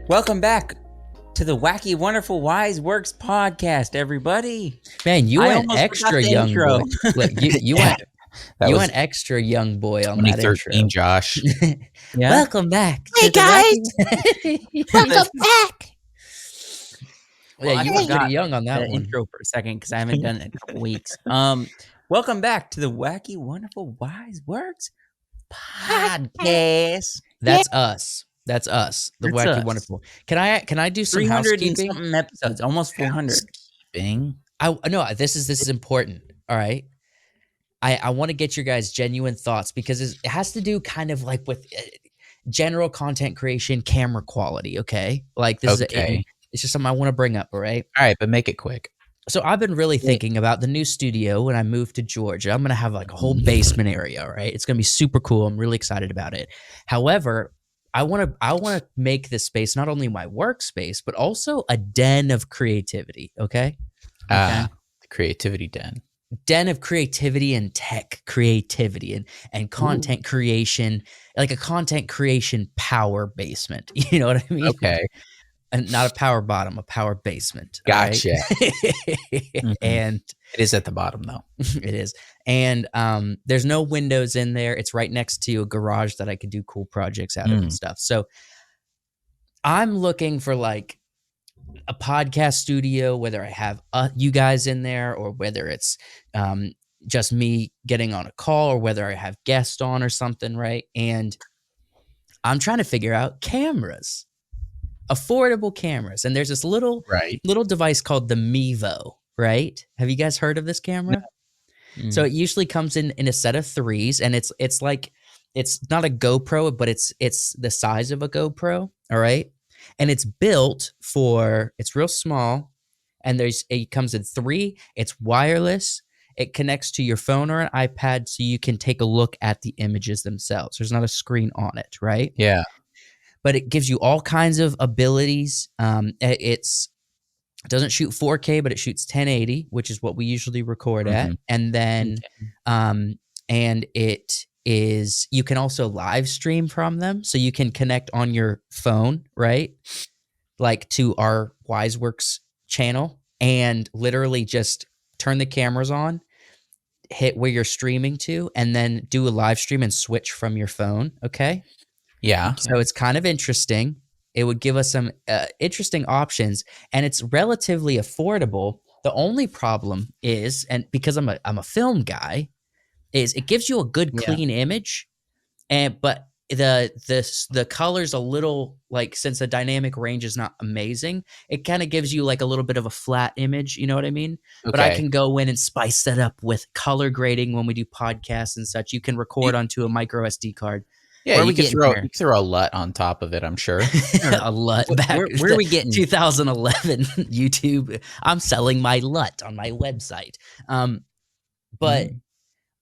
Welcome back to the Wacky, Wonderful, Wise Works podcast, everybody. Man, you I went almost extra forgot the young intro. boy. Look, you Yeah, went that you was went extra young boy on that 2013, intro. Josh. Yeah. Welcome back. Hey, to the Wacky- Welcome back. Well, Yeah, you I went forgot pretty young on that the one. intro for a second because I haven't done it in a couple weeks. Welcome back to the Wacky, Wonderful, Wise Works podcast. That's us. That's us. The That's Wacky us. Wonderful. Can I do some 300 and housekeeping? something episodes, almost 400. Housekeeping. No, this is important. All right. I want to get your guys' genuine thoughts because it has to do kind of like with general content creation, camera quality. Okay, like this Okay. it's just something I want to bring up. All right. All right, but make it quick. So I've been really thinking about the new studio when I moved to Georgia. I'm gonna have like a whole basement area. All right. It's gonna be super cool. I'm really excited about it. However, I want to make this space not only my workspace but also a den of creativity. Okay. The creativity den. Of creativity and tech creativity and content creation, like a content creation power basement. You know what I mean? Okay. And not a power bottom, a power basement. all right? Gotcha. And It is at the bottom, though. it is. And there's no windows in there. It's right next to a garage that I could do cool projects out of and stuff. So I'm looking for like a podcast studio, whether I have you guys in there or whether it's just me getting on a call or whether I have guests on or something, right? And I'm trying to figure out cameras, affordable cameras. And there's this little device called the Mevo, right? Have you guys heard of this camera? No. So it usually comes in a set of 3s, and it's like, it's not a GoPro, but it's the size of a GoPro, all right? And it's built for, it's real small, and it comes in 3, it's wireless, it connects to your phone or an iPad so you can take a look at the images themselves. There's not a screen on it, right? Yeah. But it gives you all kinds of abilities. It doesn't shoot 4K, but it shoots 1080, which is what we usually record at. And then, and it is, you can also live stream from them. So you can connect on your phone, right? Like to our WiseWorks channel and literally just turn the cameras on, hit where you're streaming to, and then do a live stream and switch from your phone. Okay. Yeah. So it's kind of interesting. It would give us some interesting options, and it's relatively affordable. The only problem is, and because I'm a film guy, is it gives you a good clean image, but the color's a little, like, since the dynamic range is not amazing, it kind of gives you like a little bit of a flat image. You know what I mean? Okay. But I can go in and spice that up with color grading when we do podcasts and such. You can record onto a micro SD card. Yeah, you can throw a LUT on top of it, I'm sure. A LUT back. Where are we getting? 2011 YouTube. I'm selling my LUT on my website. But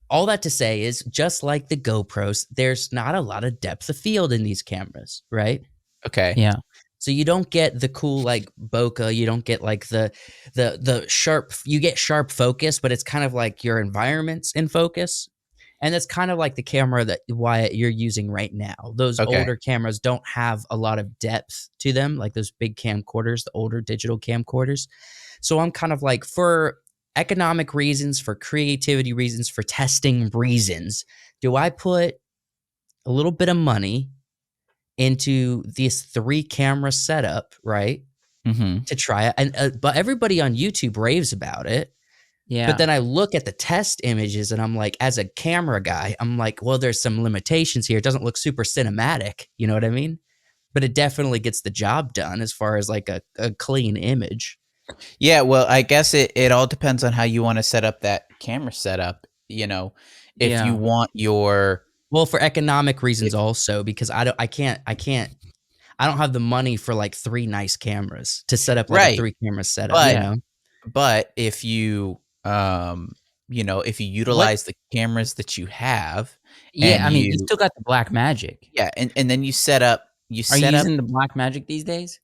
all that to say is, just like the GoPros, there's not a lot of depth of field in these cameras, right? Okay. Yeah. So you don't get the cool like bokeh. You don't get like the sharp. You get sharp focus, but it's kind of like your environment's in focus. And that's kind of like the camera that Wyatt you're using right now. Those older cameras don't have a lot of depth to them, like those big camcorders, the older digital camcorders. So I'm kind of like, for economic reasons, for creativity reasons, for testing reasons, do I put a little bit of money into this 3 camera setup, right? To try it. And but everybody on YouTube raves about it. Yeah. But then I look at the test images and I'm like, as a camera guy, I'm like, well, there's some limitations here. It doesn't look super cinematic. You know what I mean? But it definitely gets the job done as far as like a clean image. Yeah, well, I guess it all depends on how you want to set up that camera setup. You know, if you want your... Well, for economic reasons also, because I don't have the money for like 3 nice cameras to set up like a 3 camera setup. But if you... if you utilize the cameras that you have, I mean, you still got the Black Magic. Yeah, and then you set up. Are you using the Black Magic these days?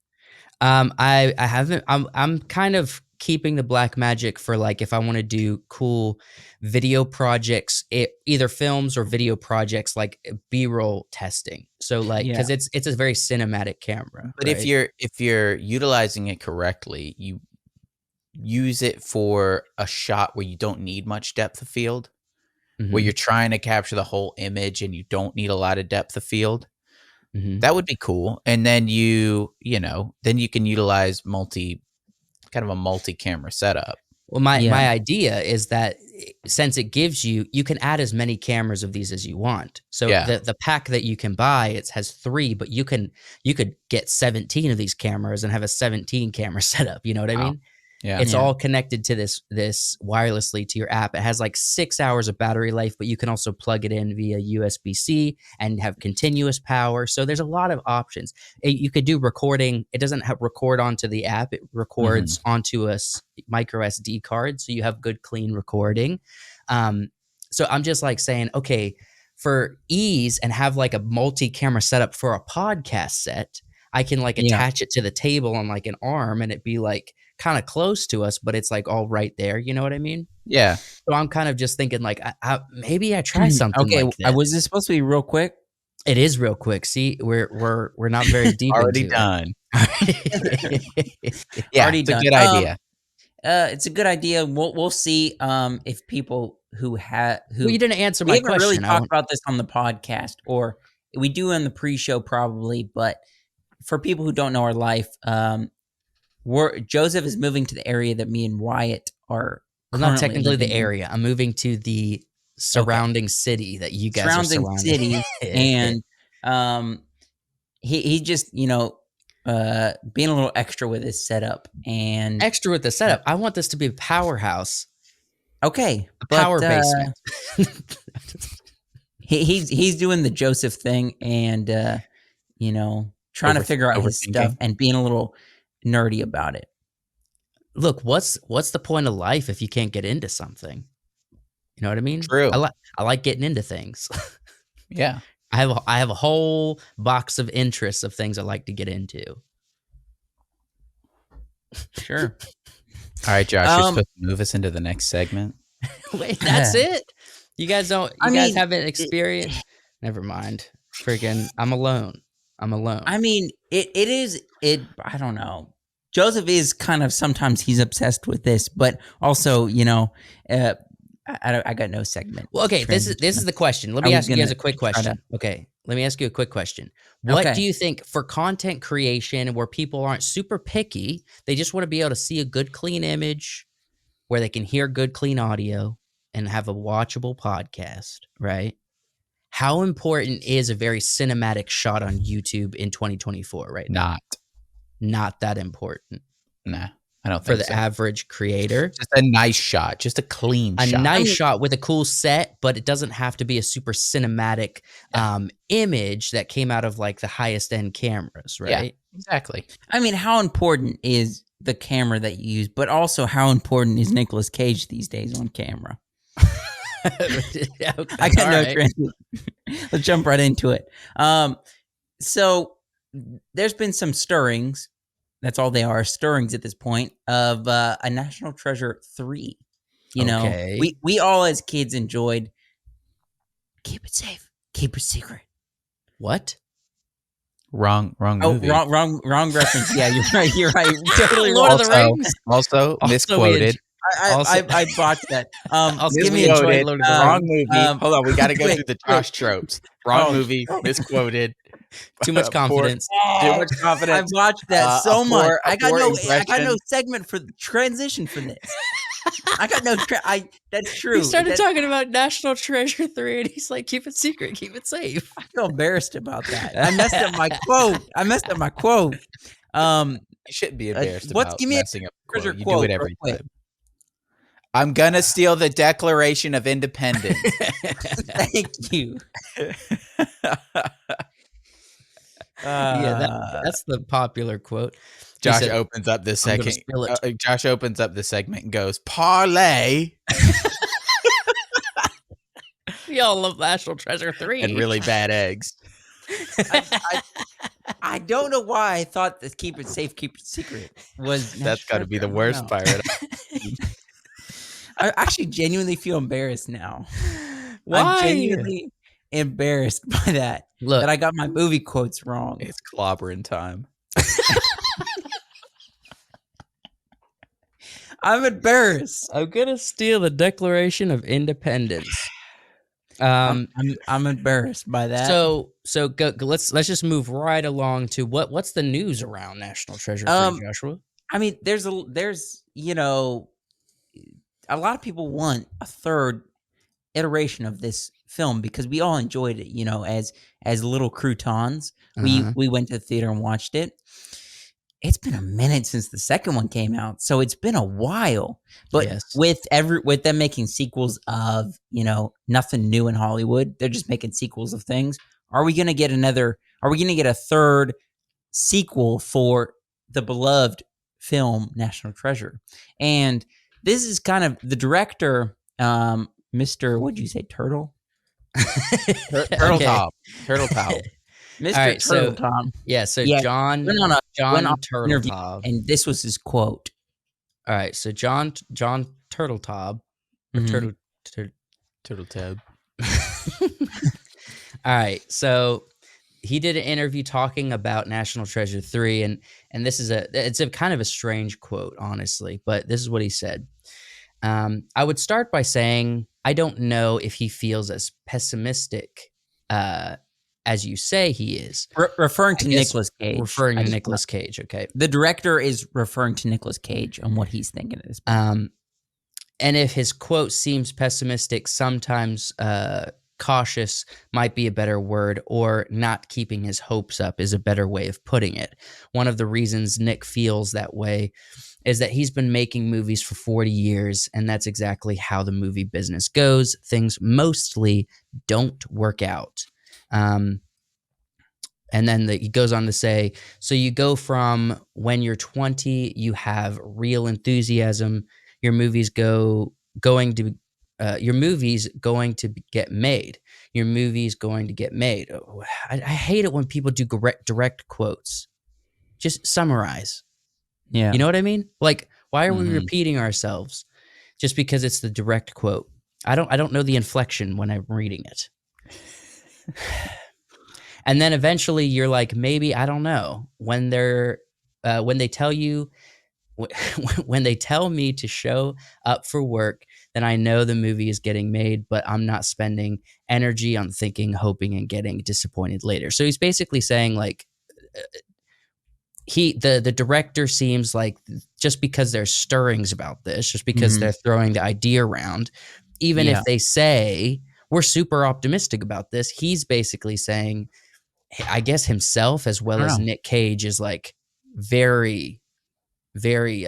I haven't. I'm kind of keeping the Blackmagic for like if I want to do cool video projects, either films or video projects like B-roll testing. So like Yeah. because it's a very cinematic camera. But right? if you're utilizing it correctly, you use it for a shot where you don't need much depth of field, where Mhm. you're trying to capture the whole image and you don't need a lot of depth of field. Mhm. That would be cool. And then you can utilize kind of a multi-camera setup. Well, my Yeah. idea is that since it gives you can add as many cameras of these as you want. So Yeah. the pack that you can buy, it has 3, but you could get 17 of these cameras and have a 17 camera setup. You know what I Wow. mean? Yeah. It's Yeah. all connected to this wirelessly to your app. It has like 6 hours of battery life, but you can also plug it in via USB-C and have continuous power. So there's a lot of options. You could do recording. It doesn't record onto the app. It records onto a micro SD card, so you have good, clean recording. So I'm just like saying, okay, for ease and have like a multi-camera setup for a podcast set, I can like attach it to the table on like an arm and it be like kind of close to us, but it's like all right there. You know what I mean? Yeah. So I'm kind of just thinking like, maybe I try something Okay, like this. was this supposed to be real quick? It is real quick. See, we're not very deep Already into done. it. Yeah, Already it's a done. good idea. It's a good idea. We'll see if people who Well, you didn't answer we my haven't question. really talked about this on the podcast, or we do in the pre-show probably, but for people who don't know our life, Joseph is moving to the area that me and Wyatt are. Well, not currently technically the living in. area. I'm moving to the surrounding city that you guys Surrounding are city, and he just being a little extra with his setup and extra with the setup. I want this to be a powerhouse, okay, a power basement. He's doing the Joseph thing and trying to figure out his stuff and being a little nerdy about it. Look, what's the point of life if you can't get into something? You know what I mean? True. I like getting into things. Yeah. I have a whole box of interests of things I like to get into. Sure. All right, Josh, you're supposed to move us into the next segment. Wait, that's it? You guys don't? You guys haven't experienced? Never mind. Freaking, I'm alone. I mean, it is. I don't know. Joseph is kind of sometimes he's obsessed with this, but also I got no segment. Well, okay, this is the question. Let me ask you guys a quick question. Okay, let me ask you a quick question. What do you think for content creation where people aren't super picky, they just want to be able to see a good, clean image, where they can hear good, clean audio, and have a watchable podcast, right? How important is a very cinematic shot on YouTube in 2024 right now? Not that important. Nah, I don't think for the so. average creator. Just a nice shot, just a clean shot. A nice shot with a cool set, but it doesn't have to be a super cinematic image that came out of like the highest end cameras, right? Yeah, exactly. I mean, how important is the camera that you use, but also how important is Nicolas Cage these days on camera? Okay, I got no transition. Let's jump right into it. So there's been some stirrings. That's all they are, stirrings at this point of a National Treasure 3. You know, we all as kids enjoyed keep it safe, keep it secret. What? Wrong movie. Wrong reference. Yeah, you're right. Totally Lord wrong. of the Rings. Also misquoted. I botched that. Give me misquoted. Wrong movie. Hold on, we got to go through the Josh tropes. Wrong movie. Misquoted. Too much confidence. Too much confidence. I've watched that so much. I got no impression. segment for the transition for this. I got no. That's true. He started talking about National Treasure 3, and he's like, "Keep it secret, keep it safe." I feel embarrassed about that. I messed up my quote. You shouldn't be embarrassed about messing up a quote. You do it every time. I'm gonna steal the Declaration of Independence. Thank you. That's the popular quote. Josh opens up this segment. Josh opens up the segment and goes, "Parlay." We all love National Treasure 3 and really bad eggs. I don't know why I thought that keep it safe, keep it secret was That's got to be the worst pirate. I actually genuinely feel embarrassed now. Why? I'm genuinely embarrassed by that. Look, that I got my movie quotes wrong. It's clobbering time. I'm embarrassed. I'm gonna steal the Declaration of Independence. I'm embarrassed by that. So let's just move right along to what's the news around National Treasure 3, Joshua? I mean, there's a lot of people want a third iteration of this film because we all enjoyed it, as little croutons. We went to the theater and watched it. It's been a minute since the second one came out, so it's been a while. But Yes. with them making sequels of, nothing new in Hollywood, they're just making sequels of things. Are we going to get a third sequel for the beloved film National Treasure? And this is kind of the director, Mr. What'd you say, Turtle? Turtle Top. Mr. Right, Turtle Tom. Yeah, so Yeah, John went on Turtle Top. and this was his quote. All right, so John Turtle Top. Mhm. Turtle Tab. All right, so he did an interview talking about National Treasure 3, and this is it's a kind of a strange quote, honestly, but this is what he said. I would start by saying I don't know if he feels as pessimistic as you say he is. Referring to Nicolas Cage. Referring to Nicolas Cage, okay. The director is referring to Nicolas Cage and what he's thinking of this. And if his quote seems pessimistic, sometimes cautious might be a better word, or not keeping his hopes up is a better way of putting it. One of the reasons Nick feels that way is that he's been making movies for 40 years, and that's exactly how the movie business goes. Things mostly don't work out. And then he goes on to say, so you go from when you're 20, you have real enthusiasm, your movies going to get made. Your movie's going to get made. Oh, I hate it when people do direct quotes. Just summarize. Yeah. You know what I mean? Like, why are we repeating ourselves just because it's the direct quote? I don't know the inflection when I'm reading it. And then eventually you're like, maybe, I don't know. When they tell you, when they tell me to show up for work, then I know the movie is getting made, but I'm not spending energy on thinking, hoping, and getting disappointed later. So he's basically saying, like, the director seems like just because there's stirrings about this, just because they're throwing the idea around, even if they say we're super optimistic about this, he's basically saying, I guess himself as well as Nick Cage is like very, very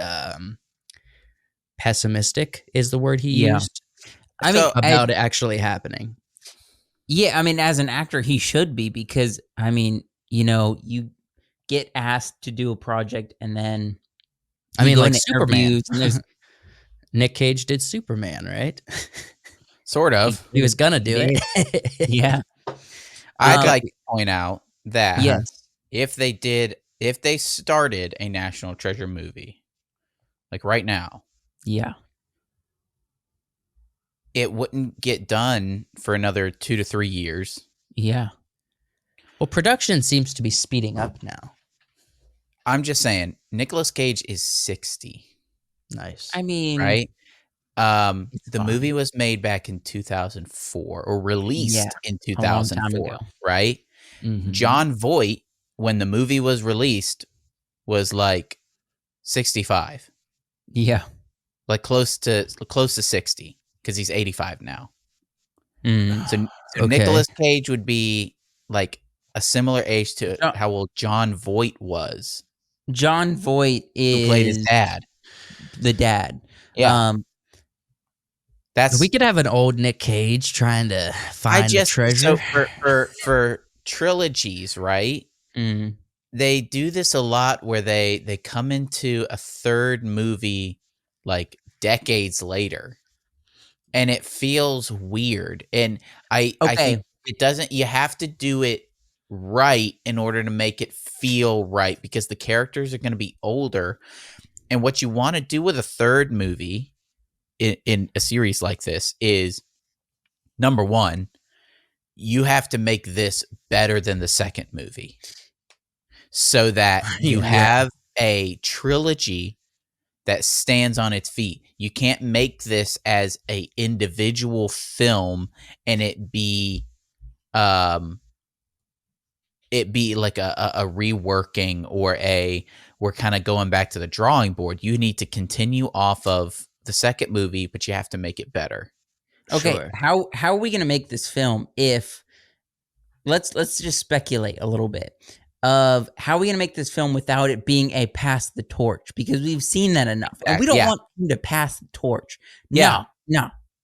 pessimistic is the word he used. I mean, about it actually happening. Yeah, I mean, as an actor, he should be, because I mean, you get asked to do a project and then like Superman. Nick Cage did Superman, right? Sort of. He was gonna do it. Yeah. I'd like to point out that yes, if they started a National Treasure movie, like right now, it wouldn't get done for another 2 to 3 years. Yeah. Well, production seems to be speeding up now. I'm just saying, Nicolas Cage is 60. Nice. I mean, right? The movie was made back in 2004 or released in 2004, right? Mm-hmm. Jon Voight, when the movie was released, was like 65. Yeah. Like close to 60, because he's 85 now. So Nicolas Cage would be like a similar age to how old Jon Voight was. Jon Voight is who played his dad. The dad. Yeah. We could have an old Nick Cage trying to find the treasure. So for trilogies, right? Mm. They do this a lot where they come into a third movie like decades later, and it feels weird. And I think it doesn't. You have to do it right in order to make it feel right, because the characters are going to be older. And what you want to do with a third movie in a series like this is, number one, you have to make this better than the second movie, so that you have a trilogy that stands on its feet. You can't make this as a individual film and it be like a reworking, or we're kind of going back to the drawing board. You need to continue off of the second movie, but you have to make it better. Okay, Sure. how are we going to make this film if let's just speculate a little bit of how are we going to make this film without it being a pass the torch, because we've seen that enough. And we don't want him to pass the torch. No.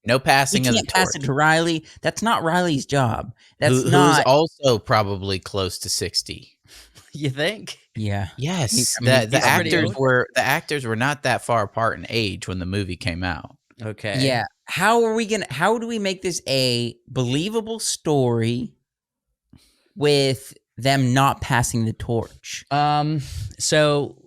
No passing He of the can't pass torch. it to Riley. That's not Riley's job. That's who's not also probably close to 60. You think? Yeah. Yes. I mean, the pretty actors were not that far apart in age when the movie came out. Okay. Yeah. How do we make this a believable story with them not passing the torch? So,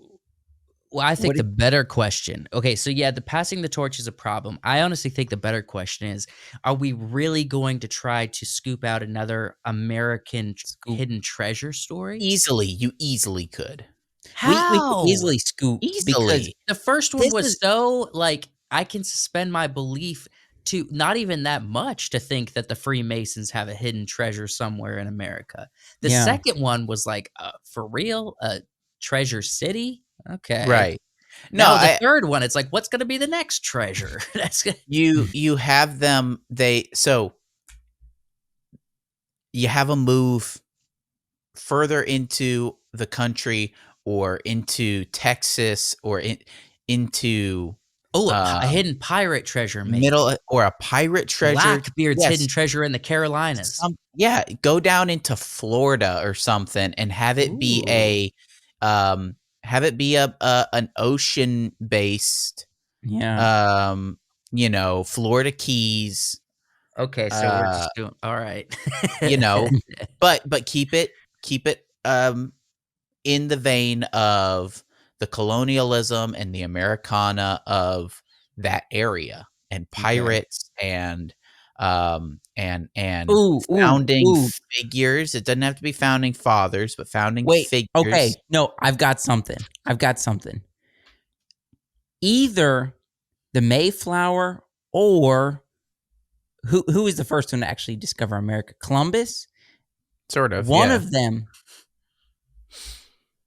well, I think the better question. Okay, so yeah, the passing the torch is a problem. I honestly think the better question is: are we really going to try to scoop out another American hidden treasure story? You easily could. How? We could easily scoop because the first one was so like I can suspend my belief to not even that much to think that the Freemasons have a hidden treasure somewhere in America. The second one was like, for real, a treasure city? Okay. Right. No, the third one, it's like, what's going to be the next treasure? That's you have them. You have them move further into the country or into Texas or into a hidden pirate treasure, maybe. Or a pirate treasure. Blackbeard's hidden treasure in the Carolinas. Go down into Florida or something and have it be an ocean based, Florida Keys. Okay, so we're just doing all right. But keep it in the vein of the colonialism and the Americana of that area, and pirates and founding figures. It doesn't have to be founding fathers, but founding figures. Okay, no, I've got something. Either the Mayflower or who is the first one to actually discover America? Columbus? Sort of. One of them.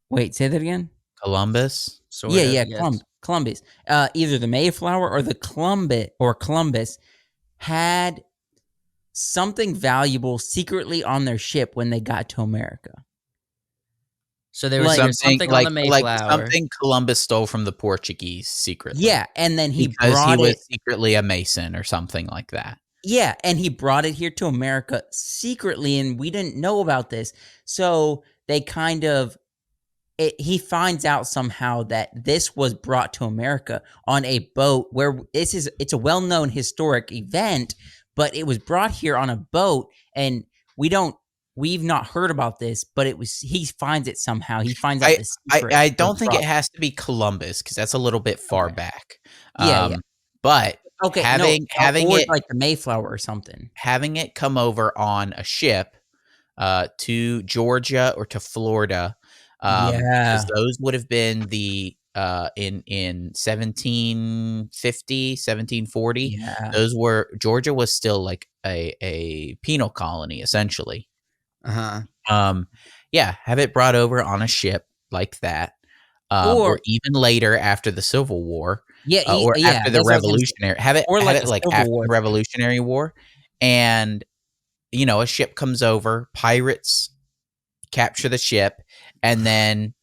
Wait, say that again? Columbus? Columbus. Either the Mayflower or the Columbus had something valuable secretly on their ship when they got to America. So there was something on the Mayflower. Like something Columbus stole from the Portuguese secretly. Yeah, and then he was secretly a Mason or something like that. Yeah, and he brought it here to America secretly, and we didn't know about this. So they kind of he finds out somehow that this was brought to America on a boat where it's a well-known historic event, but it was brought here on a boat, and we've not heard about this, but he finds it somehow. He finds out this secret. I don't think it has to be Columbus, because that's a little bit far back. But having it like the Mayflower or something. Having it come over on a ship to Georgia or to Florida. Because those would have been the in 1750, 1740. Georgia was still like a penal colony, essentially. Have it brought over on a ship like that, or even later after the Civil War, after the Revolutionary. Have it like after the Revolutionary War, and a ship comes over, pirates capture the ship, and then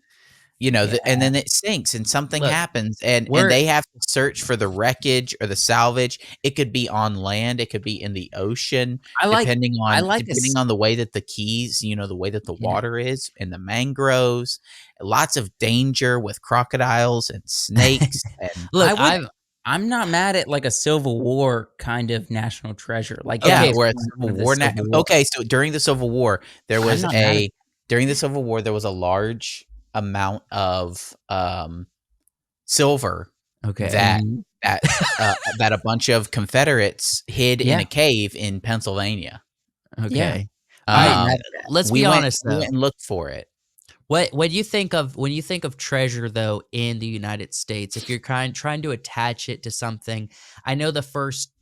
and then it sinks and something happens, and they have to search for the wreckage or the salvage. It could be on land, it could be in the ocean, depending on the way that the Keys, the way that the water is, and the mangroves. Lots of danger with crocodiles and snakes. And look, I'm not mad at like a Civil War kind of national treasure. Like where it's Civil War. Okay, so during the Civil War, there was during the Civil War, there was a large amount of silver that that a bunch of Confederates hid in a cave in Pennsylvania. Okay. Let's be honest, though. We went and looked for it. When you think of treasure, though, in the United States, if you're trying to attach it to something, I know the first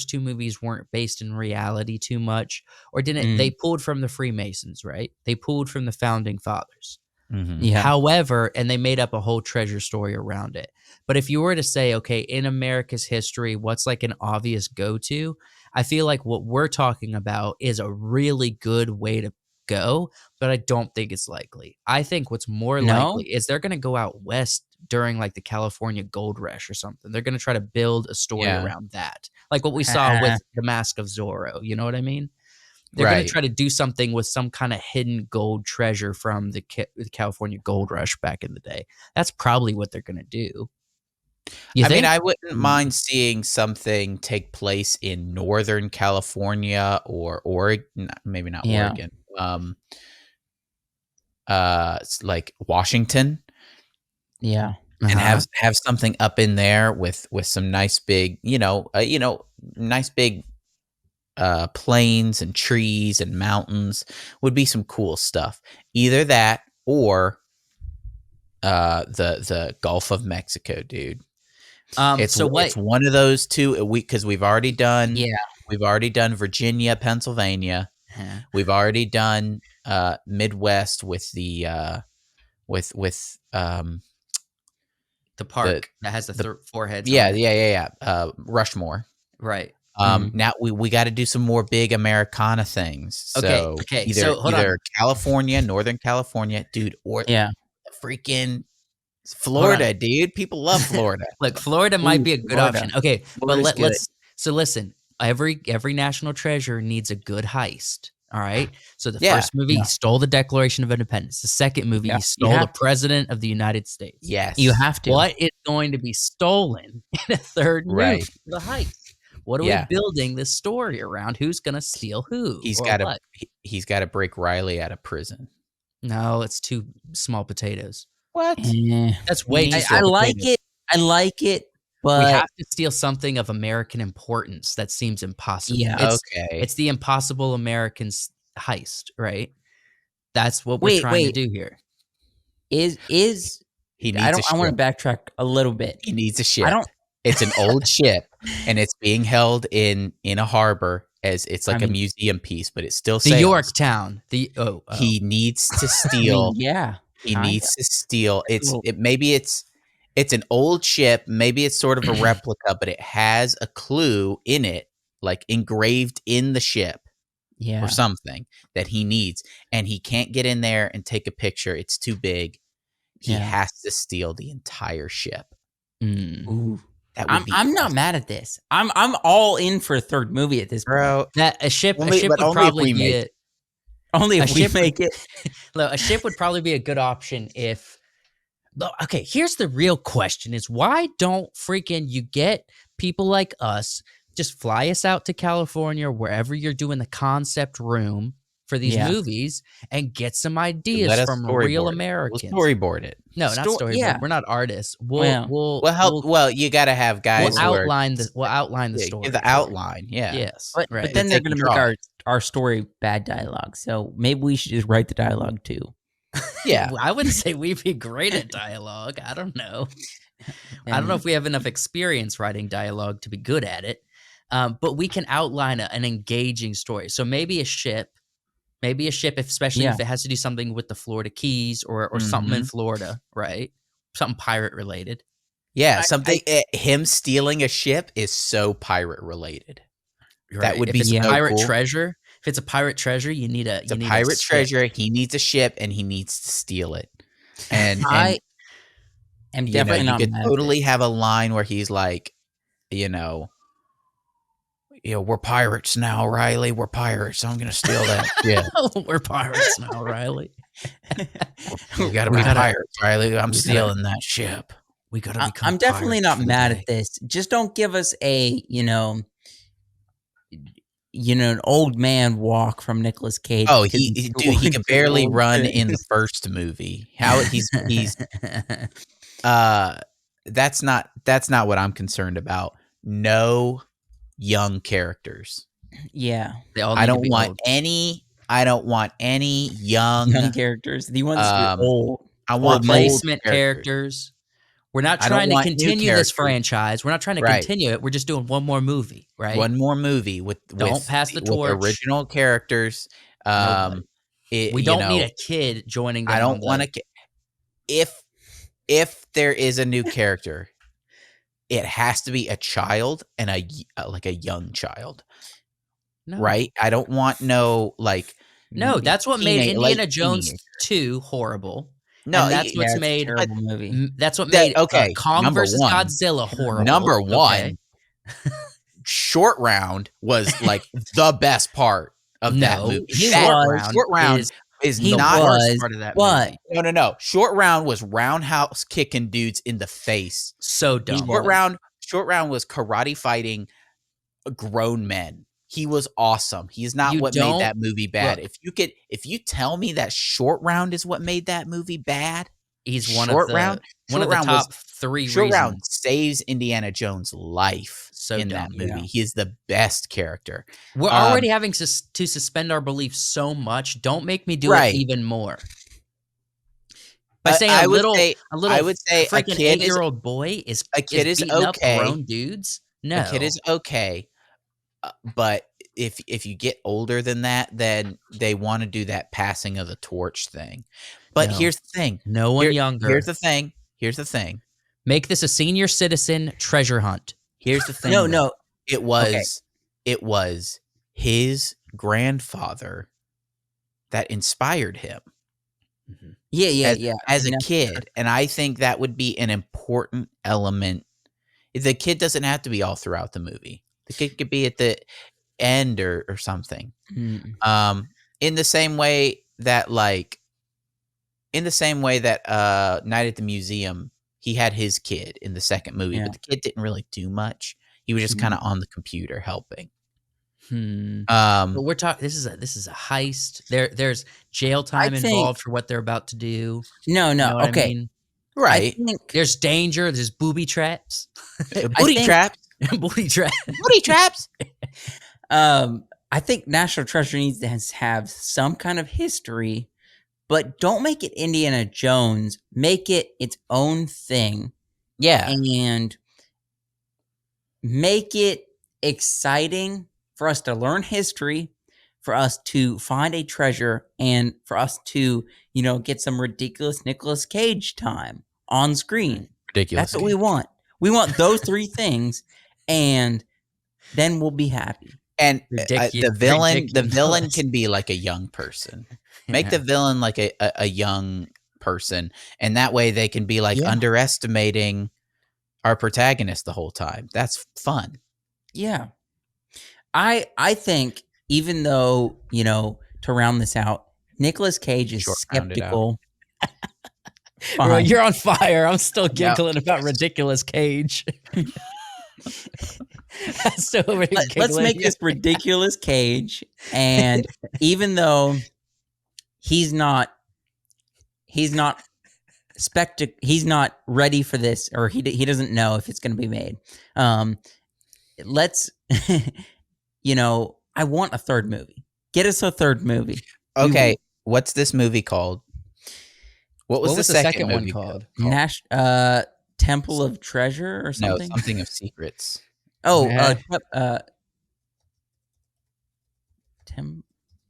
two movies weren't based in reality too much, or didn't. They pulled from the Freemasons, right? They pulled from the founding fathers. Mm-hmm. Yeah. However, and they made up a whole treasure story around it. But if you were to say, okay, in America's history, what's like an obvious go-to? I feel like what we're talking about is a really good way to go, but I don't think it's likely. I think what's more likely is they're going to go out west during like the California Gold Rush or something. They're going to try to build a story around that, like what we saw with The Mask of Zorro. You know what I mean? They're going to try to do something with some kind of hidden gold treasure from the California Gold Rush back in the day. That's probably what they're going to do. I mean, I wouldn't mind seeing something take place in Northern California or Oregon, maybe not Oregon. Like Washington. Yeah. And have something up in there with some nice big, nice big plains and trees and mountains would be some cool stuff. Either that or the Gulf of Mexico, dude. It's one of those two. Because we've already done Virginia, Pennsylvania. We've already done Midwest with the park that has the four heads. Rushmore. Right. Now we got to do some more big Americana things. So either California, Northern California, dude, or freaking Florida, dude. People love Florida. Look, Florida might be a good option. Okay, but let's listen. Every national treasure needs a good heist. All right. So the first movie, he stole the Declaration of Independence. The second movie, he stole the President of the United States. Yes, you have to. What is going to be stolen in a third movie? The heist. What are we building this story around? Who's going to steal who? He's got to break Riley out of prison. No, it's too small potatoes. What? That's way too small potatoes. I like it, but we have to steal something of American importance that seems impossible. Yeah, it's the Impossible Americans heist, right? That's what we're trying to do here. I want to backtrack a little bit. He needs a ship. It's an old ship, and it's being held in a harbor as it's like a museum piece, but it still sails. The Yorktown. He needs to steal. He needs to steal. Maybe it's an old ship. Maybe it's sort of a replica, but it has a clue in it, like engraved in the ship, or something that he needs, and he can't get in there and take a picture. It's too big. He has to steal the entire ship. Ooh. I'm not mad at this. I'm all in for a third movie at this point. That a ship would probably be it. Only if we make it. Look, a ship would probably be a good option if. Okay, here's the real question: is why don't freaking you get people like us just fly us out to California, wherever you're doing the concept room for these movies, and get some ideas from real Americans. We'll storyboard it. No, not storyboard. Yeah. We're not artists. We'll help. Well, you got to have guys. We'll outline the story. Give the outline. Yeah. Yes. But then they're going to make our story bad dialogue. So maybe we should just write the dialogue too. Yeah. I wouldn't say we'd be great at dialogue. I don't know. I don't know if we have enough experience writing dialogue to be good at it. But we can outline an engaging story. So maybe a ship, especially if it has to do something with the Florida Keys or something in Florida, right? Something pirate related. Yeah, him stealing a ship is so pirate related. Right. That would if be it's so a pirate cool. treasure. If it's a pirate treasure, you need a pirate treasure. He needs a ship and he needs to steal it. And I am definitely not. You could totally have a line where he's like, we're pirates now, Riley. We're pirates. I'm gonna steal that. Yeah, we're pirates now, Riley. We gotta be pirates, Riley. I'm stealing that ship. We gotta become. I'm definitely not mad at this. Just don't give us a an old man walk from Nicolas Cage. Oh, because he he's dude, he going could through barely old run in the things. first movie. How he's that's not what I'm concerned about. No young characters. Yeah, They all I need to don't be want old. any young young characters. He wants to be um old. I want Old Replacement characters. characters. We're not I don't trying to want new continue this characters. franchise. We're not trying to Right. continue it. We're just doing one more movie, right? One more movie with Don't pass the with torch. original characters. Nobody. We don't need a kid joining them. I don't want to. If there is a new character, it has to be a child and a young child. No. Right? I don't want no that's what made Indiana late Jones teenager. 2 horrible. No, and that's what's it's a made terrible movie. That's what made Kong number versus one. Godzilla horrible. Number one, okay? Short Round was like the best part of that movie. Short Round is not the worst part of that movie. No. Short Round was roundhouse kicking dudes in the face. So dumb. Short Round was karate fighting grown men. He was awesome. He's not what made that movie bad. Look, if you tell me that Short Round is what made that movie bad, he's one of the top 3 Short reasons. Round saves Indiana Jones' life in that movie. Yeah. He is the best character. We're already having to suspend our belief so much. Don't make me do it even more. By saying I would say freaking 8-year-old boy is beating up grown dudes. No, a kid is okay. But if you get older than that, then they want to do that passing of the torch thing. But here's the thing. No one younger. Here's the thing. Make this a senior citizen treasure hunt. Here's the thing. No. It was his grandfather that inspired him. Mm-hmm. Yeah. As a kid. And I think that would be an important element. The kid doesn't have to be all throughout the movie. The kid could be at the end or something. Mm. In the same way that Night at the Museum, he had his kid in the second movie, but the kid didn't really do much. He was just kind of on the computer helping. But we're talking. This is a heist. There's jail time involved for what they're about to do. No. You know okay. I mean? Right. There's danger. There's booby traps. Booty traps. Booty traps. Booty traps. I think National Treasure needs to have some kind of history, but don't make it Indiana Jones. Make it its own thing. Yeah. And make it exciting for us to learn history, for us to find a treasure, and for us to, get some ridiculous Nicolas Cage time on screen. Ridiculous. That's what we want. We want those 3 things, and then we'll be happy. And the villain can be like a young person. Make the villain like a young person, and that way they can be underestimating our protagonist the whole time. That's fun. Yeah. I think, even though, to round this out, Nicolas Cage is skeptical. Bro, you're on fire. I'm still giggling about ridiculous Cage. Let's make this ridiculous Cage, and even though he's not ready for this, or he doesn't know if it's going to be made. Let's I want a third movie. Get us a third movie. Okay, what's this movie called? What was the second one called? Temple of Treasure or something? No, something of Secrets. Oh,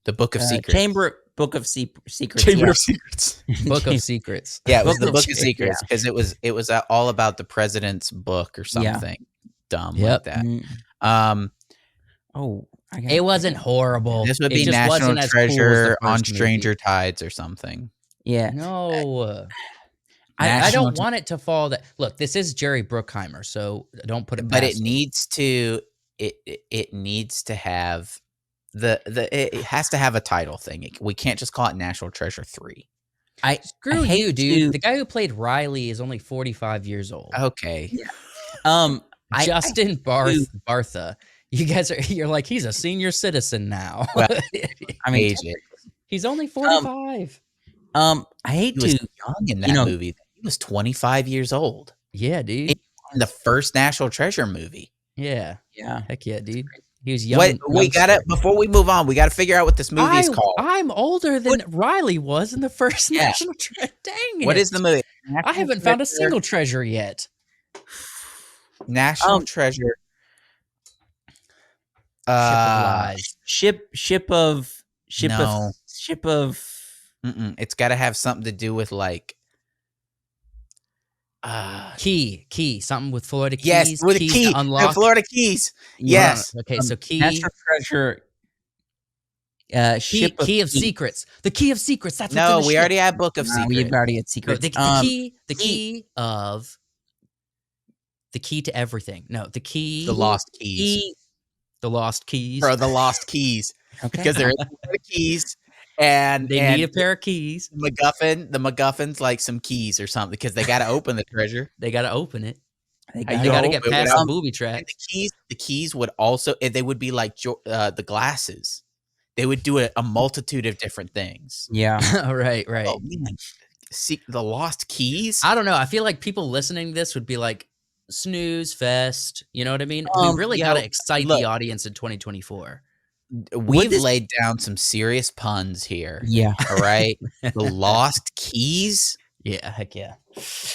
the Book of Secrets. Book of Secrets. Chamber of Secrets. Book of Secrets. Yeah, it was the Book of Secrets because it was all about the president's book or something dumb like that. It wasn't horrible. This would be National Treasure on Stranger Tides or something. Yeah. No. I don't want it to fall that. Look, this is Jerry Bruckheimer, so don't put it past But it needs to have it has to have a title thing. We can't just call it National Treasure 3. Screw you, dude. The guy who played Riley is only 45 years old. Okay. Yeah. Justin Bartha. You guys you're like, he's a senior citizen now. Well, I mean, age it. He's only 45. I hate He was to, young in that movie. He was 25 years old. Yeah, dude. In the first National Treasure movie. Yeah. yeah. Heck yeah, dude. He was young. Wait, we gotta before we move on, we gotta figure out what this movie's called. I'm older than Riley was in the first National Treasure. Dang it. What is the movie? I haven't found a single treasure yet. National Treasure. Ship of. It's got to have something to do with like. Key, something with Florida Keys. Yes, with keys a key. to unlock. Florida Keys. Yes. Okay, so key. National Treasure. Key of Secrets. The Key of Secrets. That's no. what's in the We ship. already had Book of Secrets. We've already had Secrets. The key to everything. No, the key. The Lost Keys. The Lost Keys. Bro, the Lost Keys. Okay. Because there is the keys. And they need a pair of keys. The MacGuffin's like some keys or something because they got to open the treasure. They got to open it. They I got to know, get past the booby trap. And the keys would also, they would be like the glasses. They would do a multitude of different things. Yeah. Right. Oh, man. See, the Lost Keys? I don't know. I feel like people listening to this would be like, snooze fest. You know what I mean? We really got to excite the audience in 2024. We've laid down some serious puns here. Yeah. All right. The Lost Keys. Yeah. Heck yeah.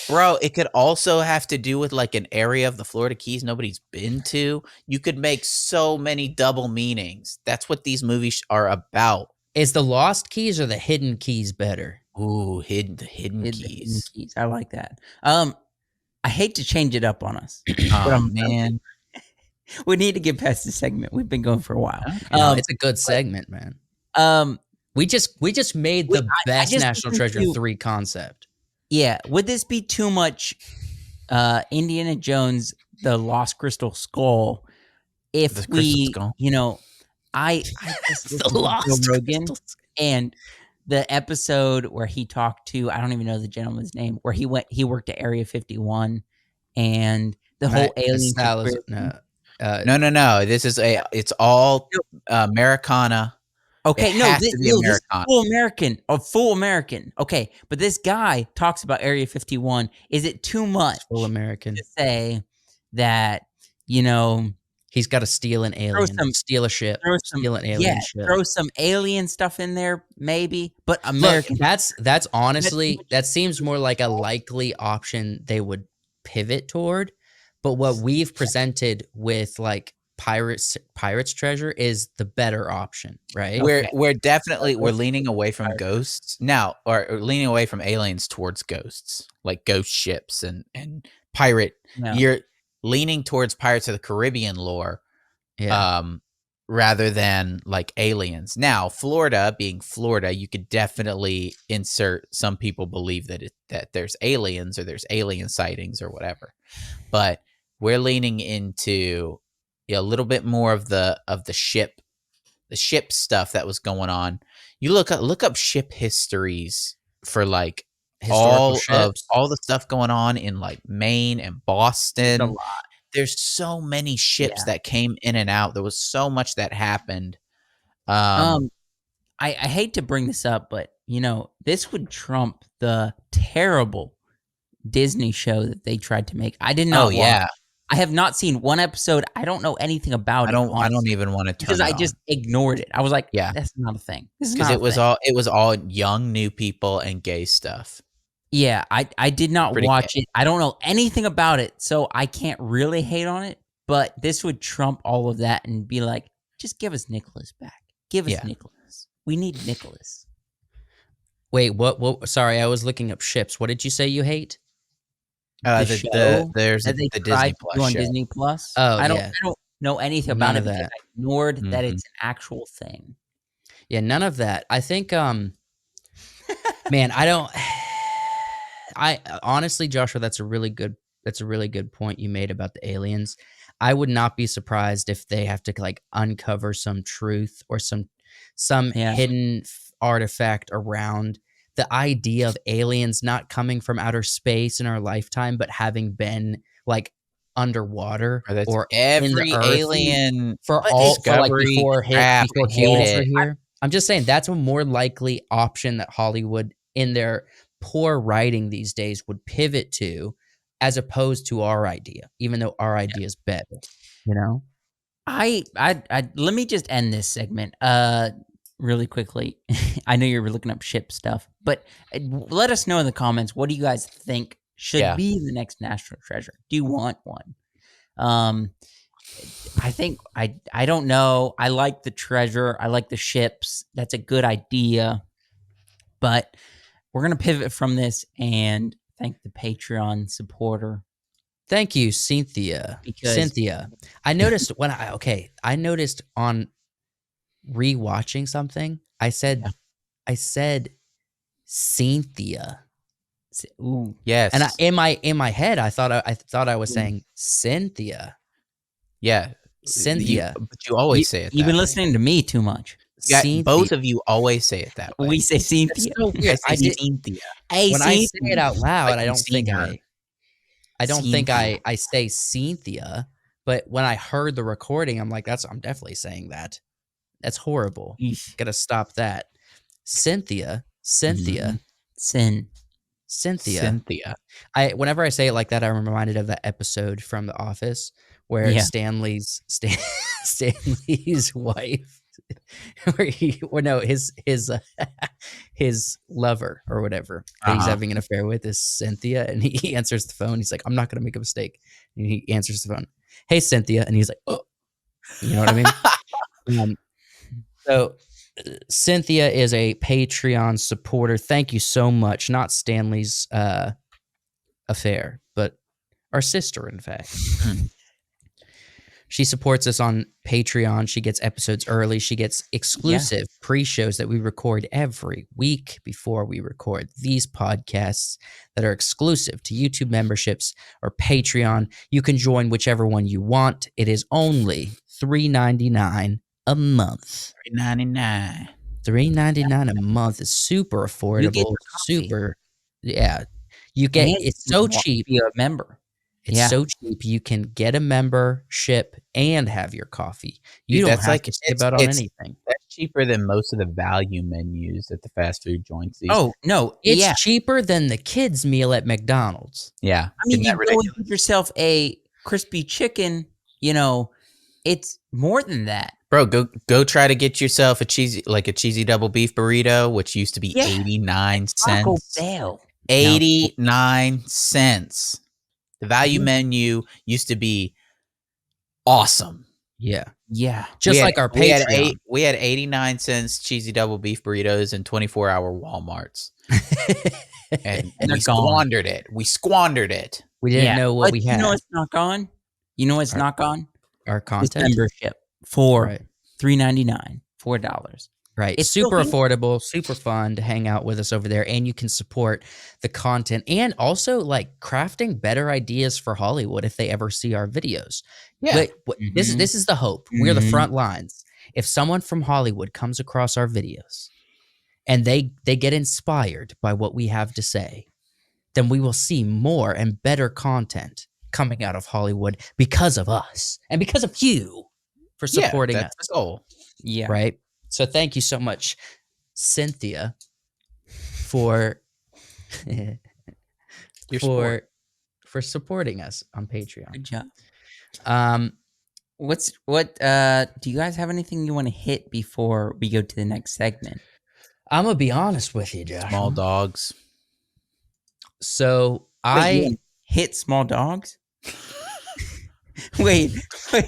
Bro, it could also have to do with like an area of the Florida Keys nobody's been to. You could make so many double meanings. That's what these movies are about. Is the Lost Keys or the Hidden Keys better? Ooh, hidden keys. I like that. I hate to change it up on us. Oh, man. We need to get past this segment. We've been going for a while. It's a good segment, man. We just made the best National Treasure 3 concept. Yeah. Would this be too much Indiana Jones, the Lost Crystal Skull, if I the Lost Rogan and the episode where he talked to, I don't even know the gentleman's name, where he worked at Area 51 and the whole alien. No. It's all Americana. Okay, this is full American. Okay, but this guy talks about Area 51. Is it too much? Full American to say that he's got to steal an alien, steal a ship, steal an alien ship. Throw some alien stuff in there, maybe. But American. Look, that's honestly that seems more like a likely option they would pivot toward. But what we've presented with like Pirates Treasure is the better option, right? We're definitely leaning away from ghosts now, or leaning away from aliens towards ghosts, like ghost ships and pirate. Yeah. You're leaning towards Pirates of the Caribbean lore, rather than like aliens. Now, Florida being Florida, you could definitely insert. Some people believe that there's aliens or there's alien sightings or whatever, but we're leaning into a little bit more of the ship stuff that was going on. You look up ship histories for like all the stuff going on in like Maine and Boston. A lot. There's so many ships that came in and out. There was so much that happened. I hate to bring this up, but this would trump the terrible Disney show that they tried to make. I did not watch. I have not seen one episode. I don't know anything about it. I don't even want to turn because I just ignored it. I was like, that's not a thing. Because it was all young new people and gay stuff. Yeah, I did not watch it. I don't know anything about it, so I can't really hate on it. But this would trump all of that and be like, just give us Nicholas back. Give us Nicholas. We need Nicholas. Wait, what? Sorry, I was looking up ships. What did you say you hate? There's the Disney Plus on show. Disney Plus. Oh, I don't know anything about it. Because I ignored that it's an actual thing. Yeah, none of that. I think, man, I honestly, Joshua, that's a really good point you made about the aliens. I would not be surprised if they have to like uncover some truth or some hidden artifact around the idea of aliens not coming from outer space in our lifetime, but having been like underwater Or that's or in the every earth alien for But all it's- for like discovery before crap. I hate humans it. were here. I'm just saying that's a more likely option that Hollywood, in their poor writing these days, would pivot to, as opposed to our idea, even though our idea is better. You know? I let me just end this segment really quickly. I know you're looking up ship stuff, but let us know in the comments, what do you guys think should be the next national treasure? Do you want one? I think I don't know. I like the treasure. I like the ships. That's a good idea. But we're going to pivot from this and thank the Patreon supporter. Thank you, Cynthia. Because- Cynthia, I noticed I noticed on rewatching something, I said Cynthia. Ooh. Yes. And in my head, I thought I was saying Cynthia. Yeah. Cynthia. But you always say it You've that been way. listening to me too much. Yeah, both of you always say it that way. We say Cynthia. so weird. I say Cynthia. Hey, When I say it out loud, Like I you've don't think seen her. I don't think Cynthia. I say Cynthia, but when I heard the recording, I'm like, I'm definitely saying that. That's horrible. Gotta stop that. Cynthia. Sin. Cynthia. Whenever I say it like that, I'm reminded of that episode from The Office where Stanley's wife, his lover or whatever that he's having an affair with is Cynthia, and he answers the phone. He's like, "I'm not gonna make a mistake," and he answers the phone. "Hey, Cynthia," and he's like, "Oh," you know what I mean? So Cynthia is a Patreon supporter. Thank you so much. Not Stanley's affair, but our sister, in fact. She supports us on Patreon. She gets episodes early. She gets exclusive pre-shows that we record every week before we record these podcasts that are exclusive to YouTube memberships or Patreon. You can join whichever one you want. It is only $3.99 a month. $3.99. $3.99 a month is super affordable. You get your coffee. You get And it's so you want cheap. to be a member. It's so cheap. You can get a membership and have your coffee. You Dude, don't that's have like- to say about on it's- anything. That's cheaper than most of the value menus at the fast food joints. Oh, no. It's cheaper than the kids' meal at McDonald's. yeah. I mean, Isn't you that go and ridiculous? get yourself a crispy chicken, it's more than that. Bro, go try to get yourself a cheesy double beef burrito, which used to be 89 Taco cents. Bell. 89 cents. The value menu used to be awesome. Yeah. Yeah. Just like our Patreon. We had 89 cents cheesy double beef burritos in 24-hour Walmarts. And they're we gone. squandered it. We squandered it. We didn't know what But we had. You know what's not gone? You know what's not gone? Our This content. membership for Right. $3.99, $4. Right. It's super still affordable, super fun to hang out with us over there. And you can support the content and also like crafting better ideas for Hollywood if they ever see our videos. Yeah. But this is the hope. We're the front lines. If someone from Hollywood comes across our videos and they get inspired by what we have to say, then we will see more and better content coming out of Hollywood because of us and because of you for supporting us. That's the goal. Yeah. Right. So thank you so much, Cynthia, for for supporting us on Patreon. Good job. Um, Do you guys have anything you want to hit before we go to the next segment? I'm gonna be honest with you, Josh. Small dogs. So Wait, you wanna hit small dogs? wait a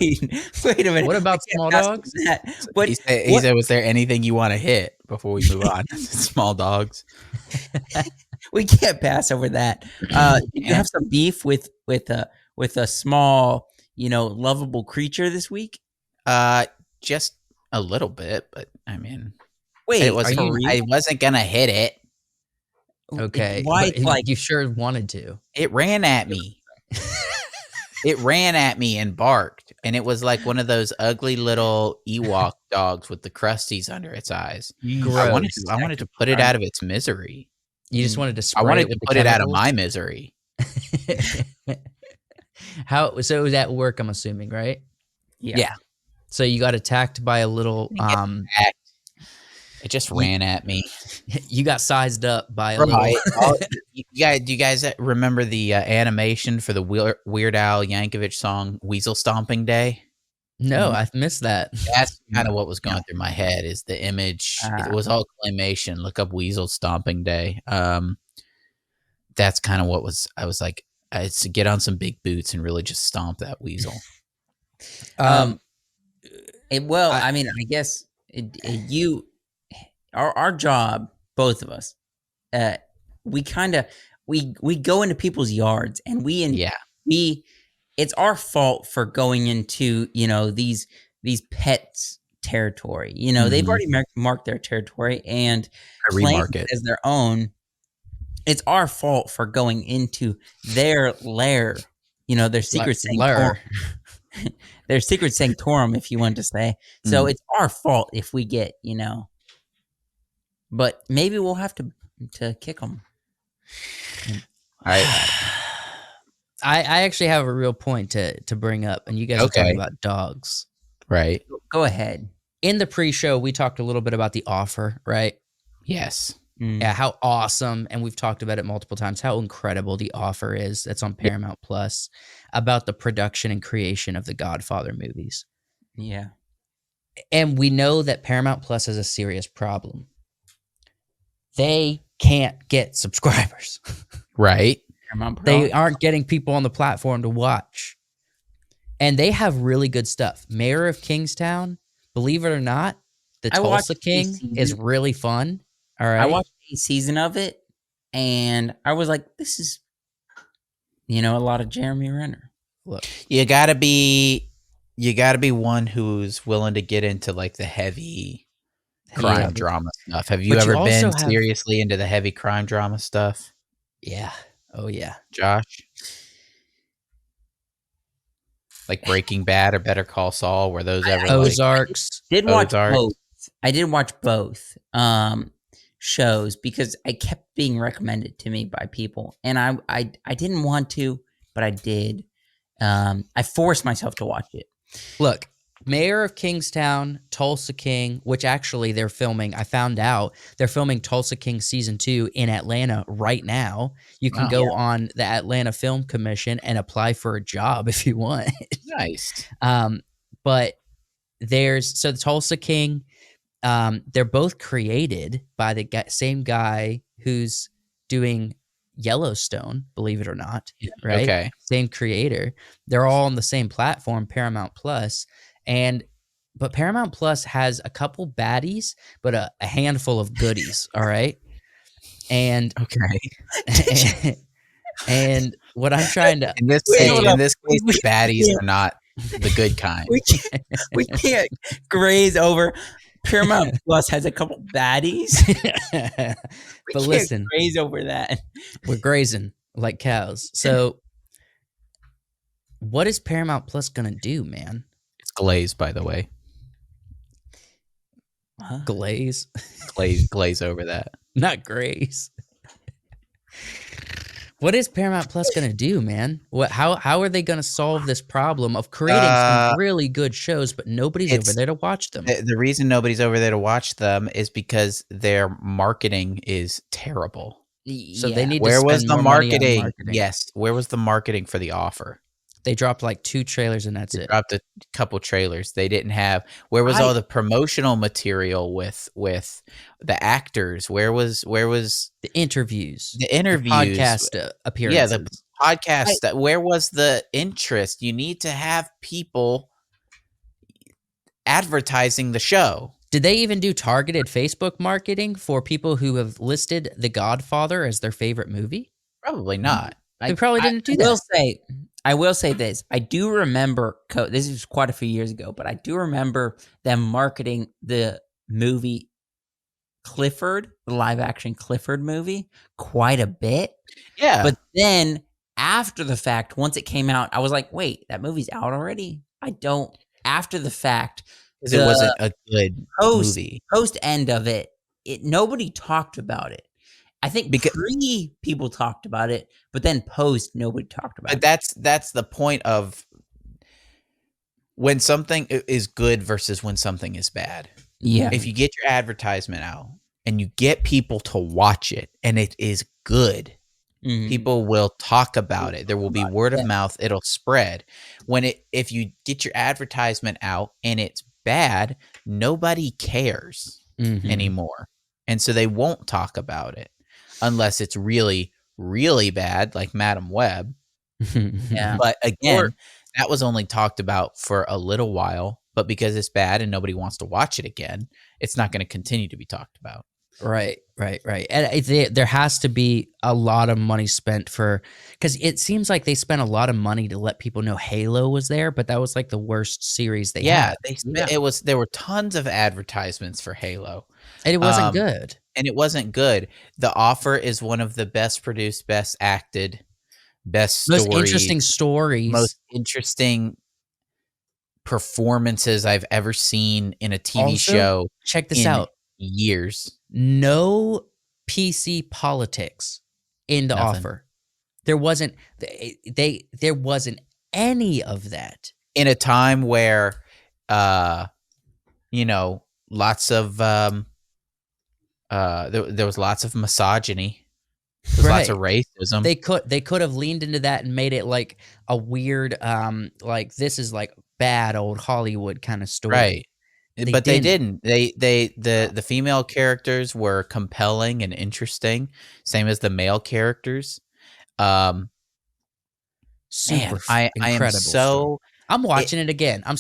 minute. What about I can't small pass dogs? that. What, He said, was there anything you want to hit before we move on? Small dogs. we can't pass over that. Did you have some beef with a small, lovable creature this week? Just a little bit, but I mean, Wait, it was are you? I wasn't gonna hit it. Okay. Why? but Like you sure wanted to? It ran at me. It ran at me and barked, and it was like one of those ugly little Ewok dogs with the crusties under its eyes. I wanted to put it out of its misery. You just wanted to spray I wanted it with to the put it out of chemicals? my misery. So it was at work, I'm assuming, right? Yeah. So you got attacked by a little It just ran at me. You got sized up by a Right. little. Do you guys remember the animation for the Weird Al Yankovic song "Weasel Stomping Day"? No, I've missed that. That's kind of what was going through my head. Is the image? It was all claymation. Look up "Weasel Stomping Day." That's kind of what was. I was like, it's to get on some big boots and really just stomp that weasel. I mean, I guess our job, both of us, we kind of we go into people's yards and it's our fault for going into these pets territory. They've already marked their territory and claim it as their own. It's our fault for going into their lair, their secret sanctorum. Their secret sanctorum, if you want to say. So it's our fault if we get, but maybe we'll have to kick them. I actually have a real point to bring up, and you guys are talking about dogs. Right. Go ahead. In the pre-show, we talked a little bit about The Offer, right? Yes. Yeah, how awesome, and we've talked about it multiple times, how incredible The Offer is. That's on Paramount Plus, about the production and creation of the Godfather movies. Yeah. And we know that Paramount Plus has a serious problem. They can't get subscribers. Right. They aren't getting people on the platform to watch. And they have really good stuff. Mayor of Kingstown, believe it or not, the Tulsa King is really fun. All right. I watched a season of it, and I was like, this is, a lot of Jeremy Renner. Look, you gotta be one who's willing to get into like the heavy crime drama stuff. Have you ever been seriously into the heavy crime drama stuff? Yeah. Oh yeah. Josh? Like Breaking Bad or Better Call Saul? Were those ever Ozarks? Did watch both. I did watch both shows because I kept being recommended to me by people, and I didn't want to, but I did. I forced myself to watch it. Look, Mayor of Kingstown, Tulsa King, which actually they're filming. I found out they're filming Tulsa King season 2 in Atlanta right now. You can go on the Atlanta Film Commission and apply for a job if you want. Nice. But the Tulsa King, they're both created by the same guy who's doing Yellowstone, believe it or not, right? Okay. Same creator. They're all on the same platform, Paramount Plus. But Paramount Plus has a couple baddies, but a handful of goodies. All right. And and what I'm trying to in this case, the baddies are not the good kind. We can't graze over. Paramount Plus has a couple baddies. But listen, graze over that. We're grazing like cows. So what is Paramount Plus gonna do, man? It's Glaze, by the way. Huh? Glaze over that. Not Graze. What is Paramount Plus gonna do, man? How are they gonna solve this problem of creating some really good shows, but nobody's over there to watch them? The reason nobody's over there to watch them is because their marketing is terrible. So they need to Where was spend the more money on marketing? marketing. Yes. Where was the marketing for The Offer? They dropped like 2 trailers and that's it. Dropped a couple trailers. They didn't have. Where was all the promotional material with the actors? Where was the interviews? The interviews, podcast appearances. Yeah, the podcast. Where was the interest? You need to have people advertising the show. Did they even do targeted Facebook marketing for people who have listed The Godfather as their favorite movie? Probably not. They probably didn't do that. I will say this. I do remember, this is quite a few years ago, but I do remember them marketing the movie Clifford, the live-action Clifford movie, quite a bit. Yeah. But then, after the fact, once it came out, I was like, wait, that movie's out already? After the fact. Because it wasn't a good movie. Post-end of it, nobody talked about it. I think pre people talked about it, but then post nobody talked about it. But that's the point of when something is good versus when something is bad. Yeah. If you get your advertisement out and you get people to watch it and it is good, people will talk about it. There will be word of mouth. It'll spread. If you get your advertisement out and it's bad, nobody cares anymore. And so they won't talk about it unless it's really, really bad, like Madam Web. But again, that was only talked about for a little while, but because it's bad and nobody wants to watch it again, it's not going to continue to be talked about. Right. And there has to be a lot of money spent because it seems like they spent a lot of money to let people know Halo was there, but that was like the worst series they had. There were tons of advertisements for Halo. And it wasn't good. And it wasn't good. The Offer is one of the best produced, best acted, best stories, most interesting performances I've ever seen in a TV show. Check this out. Years. No PC politics in the Offer. There wasn't there wasn't any of that. In a time where lots of there was lots of misogyny. There's lots of racism. They could have leaned into that and made it like a weird like this is like bad old Hollywood kind of story. Right. But they didn't. The female characters were compelling and interesting, same as the male characters. Super I am so. I'm watching it again. I'm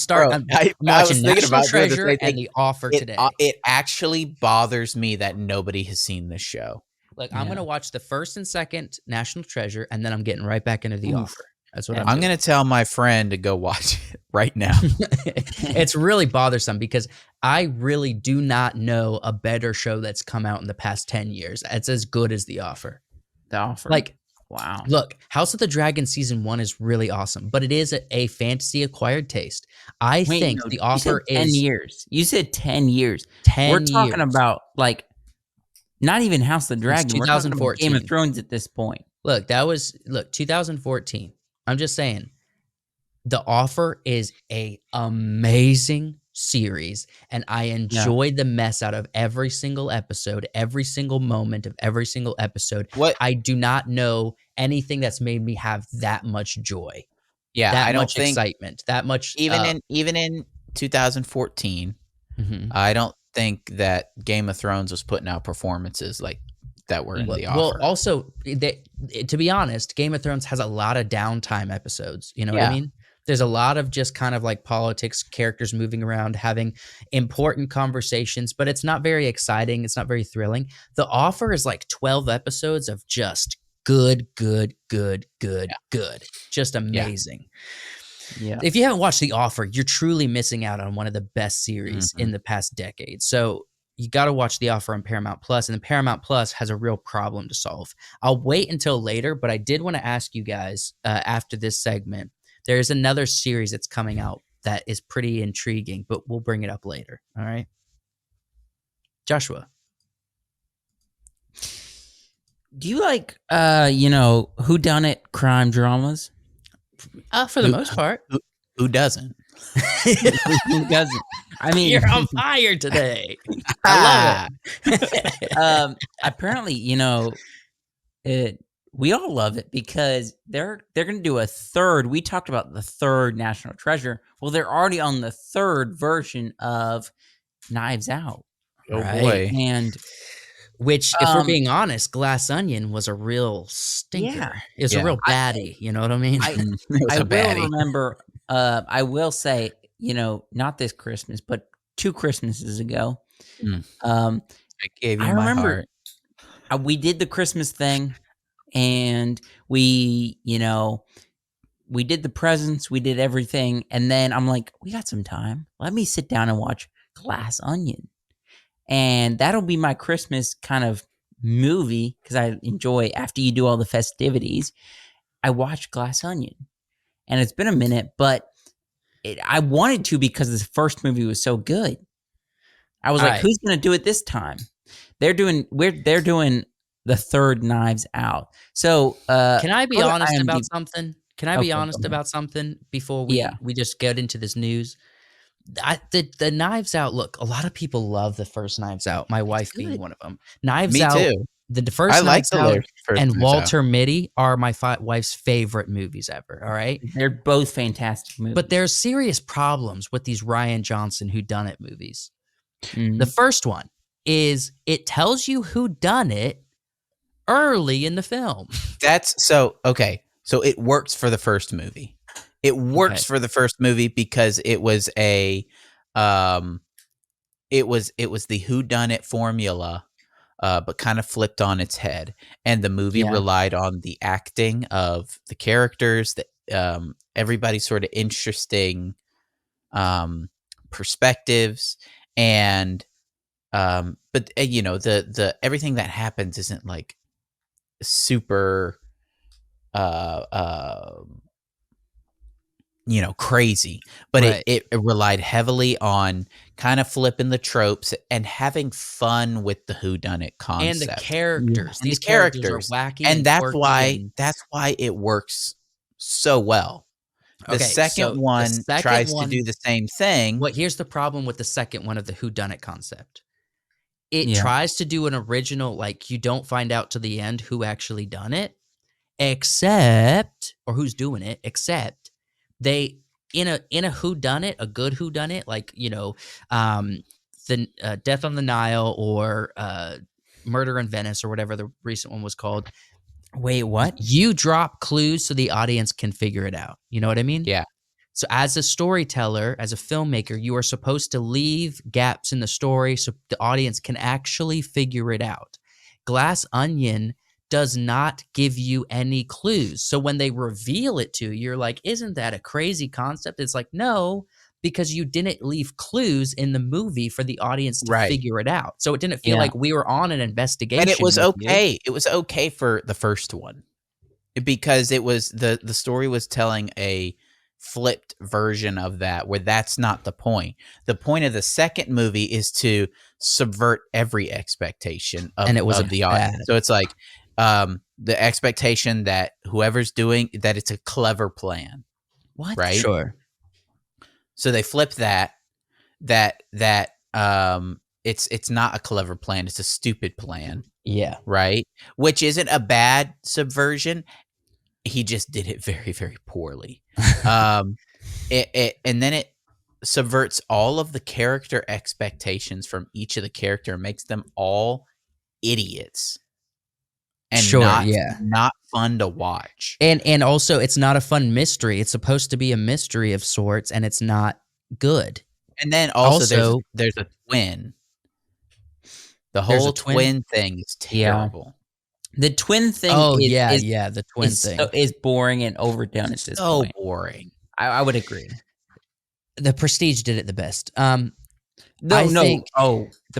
watching National Treasure and The Offer today. It actually bothers me that nobody has seen this show. Look, I'm gonna watch the first and second National Treasure, and then I'm getting right back into The Offer. That's what I'm going to tell my friend to go watch it right now. It's really bothersome because I really do not know a better show that's come out in the past 10 years. It's as good as The Offer. The Offer. Like, wow. Look, House of the Dragon season 1 is really awesome, but it is a fantasy acquired taste. The Offer is 10 years. You said 10 years. 10 We're years. talking about like not even House of the Dragon. We're talking about Game of Thrones at this point. Look, 2014. I'm just saying, The Offer is a amazing series, and I enjoyed the mess out of every single episode, every single moment of every single episode. I do not know anything that's made me have that much joy. Yeah, that much excitement, that much. Even in 2014, I don't think that Game of Thrones was putting out performances like that were in The Offer. Well, also, to be honest, Game of Thrones has a lot of downtime episodes. You know what I mean? There's a lot of just kind of like politics, characters moving around, having important conversations, but it's not very exciting. It's not very thrilling. The Offer is like 12 episodes of just good. Just amazing. Yeah. If you haven't watched The Offer, you're truly missing out on one of the best series in the past decade. So you got to watch The Offer on Paramount Plus, and the Paramount Plus has a real problem to solve. I'll wait until later, but I did want to ask you guys after this segment, there's another series that's coming out that is pretty intriguing, but we'll bring it up later. All right. Joshua. Do you like, whodunit crime dramas? For the most part. Who doesn't? Who doesn't? I mean, you're on fire today. I love it. Apparently, we all love it because they're going to do a third. We talked about the third National Treasure. Well, they're already on the third version of Knives Out. Oh boy! And which, if we're being honest, Glass Onion was a real stinker. Yeah. It was a real baddie. You know what I mean? I will remember. I will say, not this Christmas, but 2 Christmases ago. I gave you I my remember heart. We did the Christmas thing, and we did the presents, we did everything, and then I'm like, we got some time. Let me sit down and watch Glass Onion, and that'll be my Christmas kind of movie because I enjoy after you do all the festivities. I watch Glass Onion. And it's been a minute, but I wanted to because the first movie was so good. I was like, who's going to do it this time? They're doing the third Knives Out. So, Can I be go to honest about IMDb. something? Can I be Okay, go honest ahead. about something before Yeah. we just get into this news? The Knives Out, look, a lot of people love the first Knives Out, my wife being good. one of them. Knives Me Out, too. the I first like Knives the Out first and Knives Out. Walter Mitty are my wife's favorite movies ever, all right? They're both fantastic movies. But there's serious problems with these Rian Johnson whodunit movies. Mhm. The first one is it tells you who done it early in the film. That's so okay. So it works for the first movie. It works Okay. for the first movie because it was a it was the whodunit formula, but kind of flipped on its head. And the movie Yeah. relied on the acting of the characters, that everybody's sort of interesting perspectives, and but you know, the everything that happens isn't like super you know, crazy, but Right. it relied heavily on kind of flipping the tropes and having fun with the whodunit concept. And the characters. And These the characters are wacky and quirky. that's why it works so well. The Okay, second so the one second tries to one, do the same thing. here's the problem with the second one of the whodunit concept. It Yeah. tries to do an original, like you don't find out to the end who actually done it, except or who's doing it, except they in a whodunit, a good whodunit, like the Death on the Nile or Murder in Venice or whatever the recent one was called. Wait, what? You drop clues so the audience can figure it out. You know what I mean? Yeah. So as a storyteller, as a filmmaker, you are supposed to leave gaps in the story so the audience can actually figure it out. Glass Onion does not give you any clues. So when they reveal it to you, you're like, isn't that a crazy concept? It's like, no, because you didn't leave clues in the movie for the audience to Right. figure it out. So it didn't feel Yeah. like we were on an investigation. And it was with you. okay. It was okay for the first one because it was the story was telling a flipped version of that, where that's not the point. The point of the second movie is to subvert every expectation of, And it was of the audience. bad. So it's like the expectation that whoever's doing that, it's a clever plan. What? Right? Sure. So they flip that it's not a clever plan, it's a stupid plan. Yeah. Right? Which isn't a bad subversion. He just did it very, very poorly. And then it subverts all of the character expectations from each of the character, makes them all idiots. And Sure, not fun to watch. And also it's not a fun mystery. It's supposed to be a mystery of sorts, and it's not good. And then also there's a twin. The whole twin thing is terrible. The twin thing the twin thing. is boring and overdone at this point. So boring. I would agree. The Prestige did it the best. The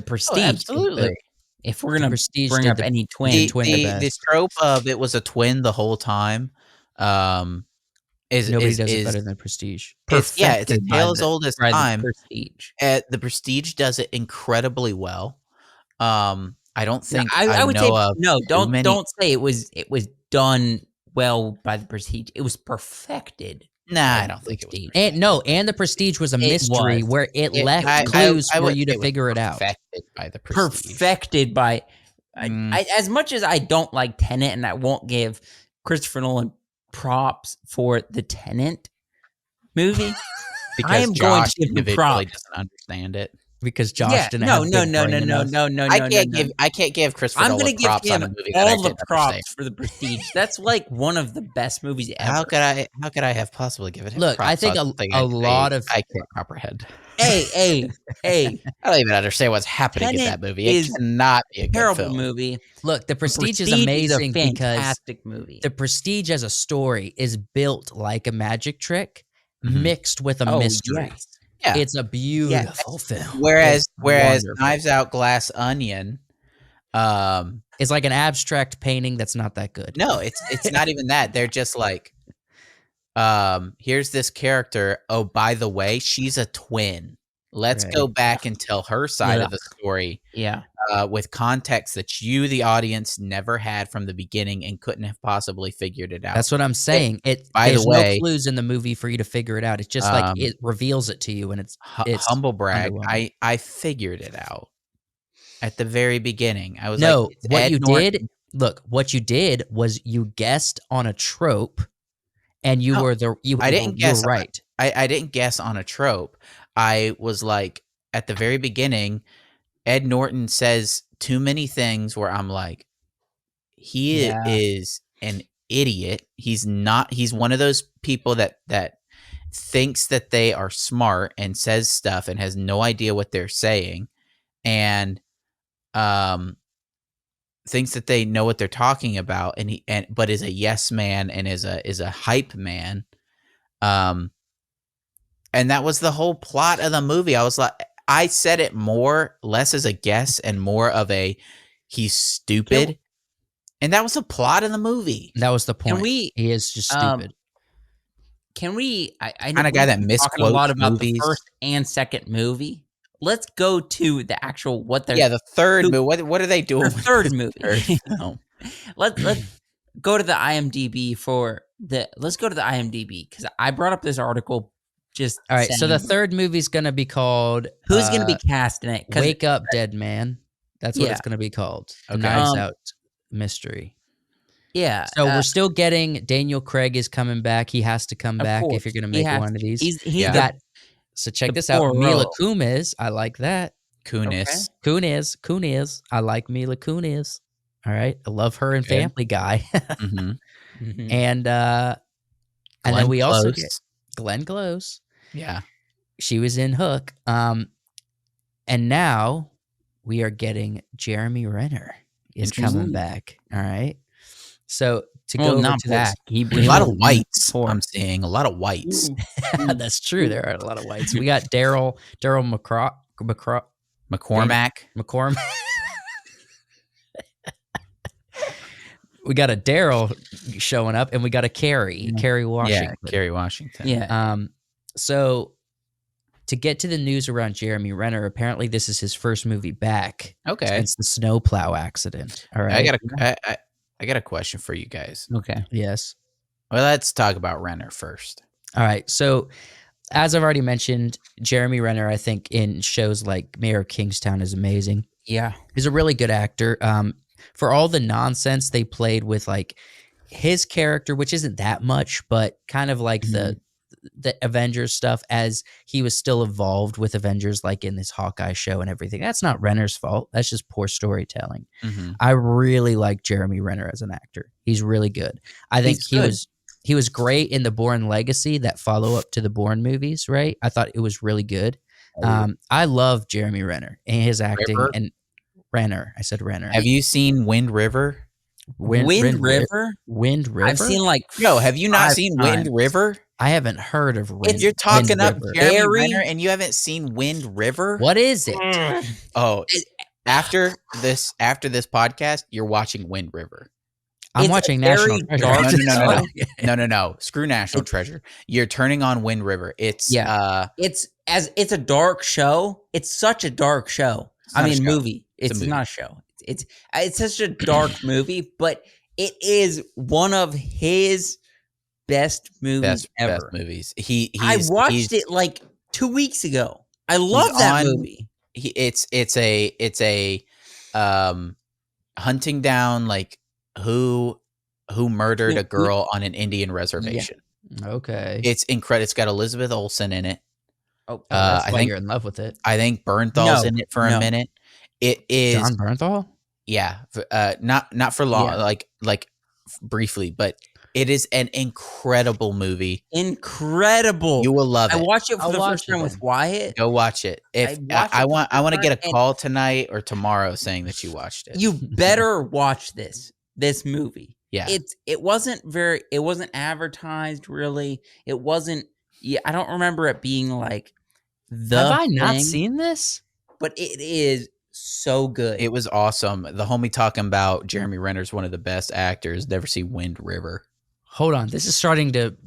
Prestige. Absolutely. If we're gonna Prestige bring did up any twin, the trope of it was a twin the whole time, nobody does it better than Prestige. It's a tale as old as time. The Prestige. The Prestige does it incredibly well. I don't think I would say no. Don't say it was done well by the Prestige. It was perfected. Nah, I don't think it was. And the Prestige was a mystery where it left clues for you to figure it out. Perfected by the Prestige. Perfected by. As much as I don't like Tenet, and I won't give Christopher Nolan props for the Tenet movie, because I am Josh going to give him individually props. doesn't understand it. Because Josh didn't have No. I can't give Christopher I'm Nolan gonna give props on a him movie that I all the didn't props understand. for the Prestige. That's like one of the best movies ever. How could I have possibly given him Look, props I think on something a lot of I can't comprehend. Hey. I don't even understand what's happening in that movie. It cannot be a good terrible film. movie. Look, The Prestige is Prestige amazing is a because fantastic movie. The Prestige as a story is built like a magic trick mixed with a mystery. Yes. Yeah. It's a beautiful film. Whereas wonderful. Knives Out, Glass Onion, It's like an abstract painting that's not that good. no, it's not even that. They're just like, here's this character. Oh, by the way, she's a twin. Let's go back and tell her side of the story. Yeah. with context that you, the audience, never had from the beginning and couldn't have possibly figured it out. That's what I'm saying. By the way, no clues in the movie for you to figure it out. It's just like it reveals it to you, and it's humble brag. underwhelming. I figured it out at the very beginning. I was No, like, it's what Ed you Norton. did, look, what you did was you guessed on a trope, and you No, were I didn't guess. right. I didn't guess on a trope. I was like, at the very beginning, Ed Norton says too many things where I'm like, he is an idiot. He's not. He's one of those people that thinks that they are smart and says stuff and has no idea what they're saying, and thinks that they know what they're talking about, but is a yes man and is a hype man. And that was the whole plot of the movie. I was like, I said it less as a guess and more of a he's stupid. And that was the plot of the movie. That was the point. He is just stupid. Can we? I know kind of guy that misquotes a lot about movies. the first and second movie. Let's go to the actual the third movie. What are they doing? The third movie. Let's go to the IMDb Let's go to the IMDb because I brought up this article. Just all right. So the third movie's gonna be called. Who's gonna be cast in it? Wake Up, Dead Man. That's what it's gonna be called. Okay. Knives Out mystery. Yeah. So we're still getting Daniel Craig is coming back. He has to come back if you're gonna make one of these. So check this out. Mila Kunis. I like that. Kunis. I like Mila Kunis. All right. I love her in Family Guy. And then we also get Glenn Close. Yeah. She was in Hook. And now we are getting Jeremy Renner is coming back. All right. So to go over to that, a lot of whites. I'm seeing a lot of whites. That's true. There are a lot of whites. We got Daryl McCormack. We got a Daryl showing up, and we got a Kerry Washington. Yeah, Kerry Washington. Yeah. So to get to the news around Jeremy Renner, apparently this is his first movie back. Okay. Since the snowplow accident. All right. I got a question for you guys. Okay. Yes. Well, let's talk about Renner first. All right. So as I've already mentioned, Jeremy Renner, I think in shows like Mayor of Kingstown is amazing. Yeah. He's a really good actor. For all the nonsense they played with like his character, which isn't that much, but kind of like the Avengers stuff as he was still involved with Avengers, like in this Hawkeye show and everything. That's not Renner's fault. That's just poor storytelling. I really like Jeremy Renner as an actor. He's really good. I think he was great in the Bourne Legacy, that follow up to the Bourne movies, right? I thought it was really good. I love Jeremy Renner and his acting. And Renner. I said Renner. Have you seen Wind River? Wind River? Wind River? I've seen like have you not seen Wind River? I haven't heard of Wind. You're talking up Jeremy Renner and you haven't seen Wind River? What is it? After this podcast, you're watching Wind River. I'm watching National Treasure. No. Screw National Treasure. You're turning on Wind River. It's a dark show. It's such a dark show. Movie. It's not a show. It's such a dark movie, but it is one of his best movies ever. Best movies. I watched it like 2 weeks ago. I love that movie. It's a hunting down like who murdered a girl on an Indian reservation. Yeah. Okay. It's incredible. It's got Elizabeth Olsen in it. Oh, that's why you're in love with it. I think Bernthal's in it for a minute. It is John Bernthal? Yeah. Not for long, like briefly, but it is an incredible movie. Incredible. You will love it. I watched it for the first time with Wyatt. Go watch it. I want to get a call tonight or tomorrow saying that you watched it. You better watch this movie. Yeah. It wasn't advertised really. It wasn't I don't remember it being like Have I not seen this? But it is so good. It was awesome. The homie talking about Jeremy Renner's one of the best actors. Never see Wind River. Hold on. This is starting to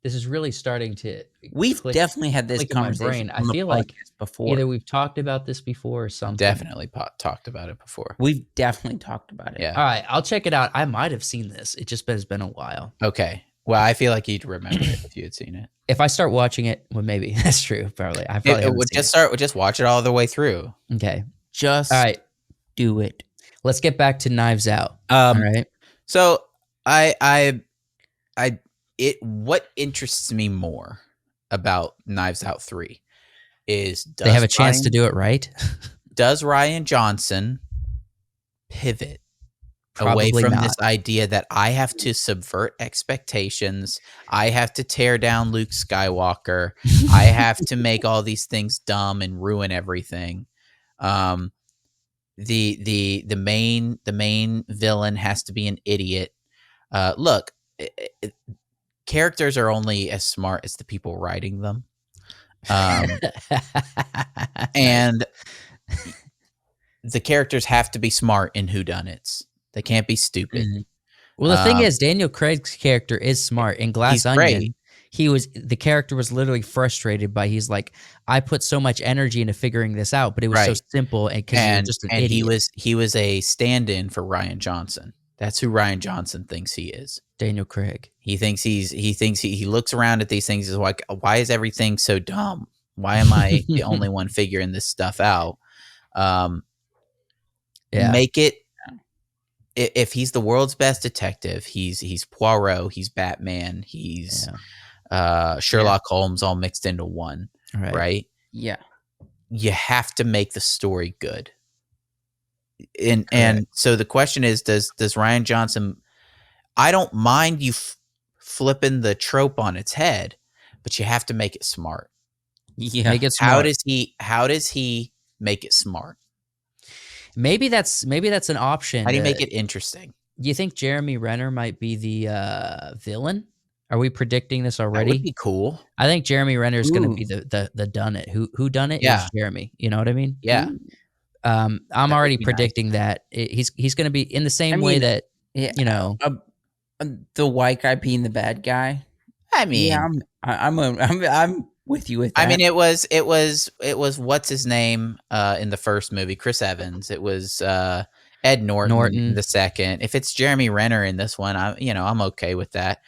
this is really starting to. We've definitely had this click in my conversation brain. I on the feel like podcast before. either we've talked about this before or something. Definitely talked about it before. We've definitely talked about it. Yeah. All right, I'll check it out. I might have seen this. It just has been a while. Okay. Well, I feel like you'd remember it if you had seen it. If I start watching it, well, maybe that's true. Probably, I probably It would just watch it all the way through. Okay, Just all right. do it. Let's get back to Knives Out. All right. So what interests me more about Knives Out 3 is They have a chance to do it right. Does Rian Johnson pivot Probably away from not. this idea that I have to subvert expectations, I have to tear down Luke Skywalker, I have to make all these things dumb and ruin everything. The main villain has to be an idiot. Look, characters are only as smart as the people writing them. And the characters have to be smart in whodunits. They can't be stupid. Mm-hmm. Well, the thing is, Daniel Craig's character is smart. In Glass Onion, the character was literally frustrated by, he's like, I put so much energy into figuring this out, but it was so simple, and because you're just an idiot. he was a stand-in for Rian Johnson. That's who Rian Johnson thinks he is. Daniel Craig. He thinks he looks around at these things, is like, why is everything so dumb? Why am I the only one figuring this stuff out? Make it. If he's the world's best detective, he's Poirot, he's Batman, he's Sherlock Holmes, all mixed into one, right? Yeah. You have to make the story good. And so the question is, does Rian Johnson? I don't mind you flipping the trope on its head, but you have to make it smart. Yeah. Make it smart. How does he make it smart? Maybe that's an option. How do you make it interesting? Do you think Jeremy Renner might be the villain? Are we predicting this already? That would be cool. I think Jeremy Renner is going to be the done it. Who done it? Yeah. Is Jeremy. You know what I mean? Yeah. I'm already predicting that he's going to be in the same way that the white guy being the bad guy. I mean, yeah, I'm with you with that. I mean, it was what's his name in the first movie, Chris Evans. It was Ed Norton in the second. If it's Jeremy Renner in this one, I'm okay with that.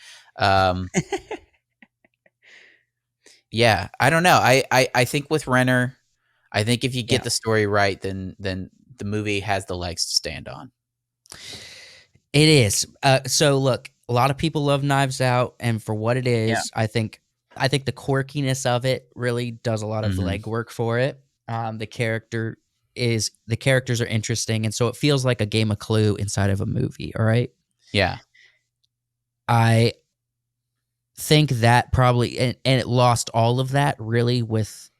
Yeah, I don't know. I think with Renner, I think if you get the story right, then the movie has the legs to stand on. It is. So look, a lot of people love Knives Out, and for what it is, I think the quirkiness of it really does a lot of legwork for it. The characters are interesting, and so it feels like a game of Clue inside of a movie. All right. Yeah. I think that probably, and it lost all of that really with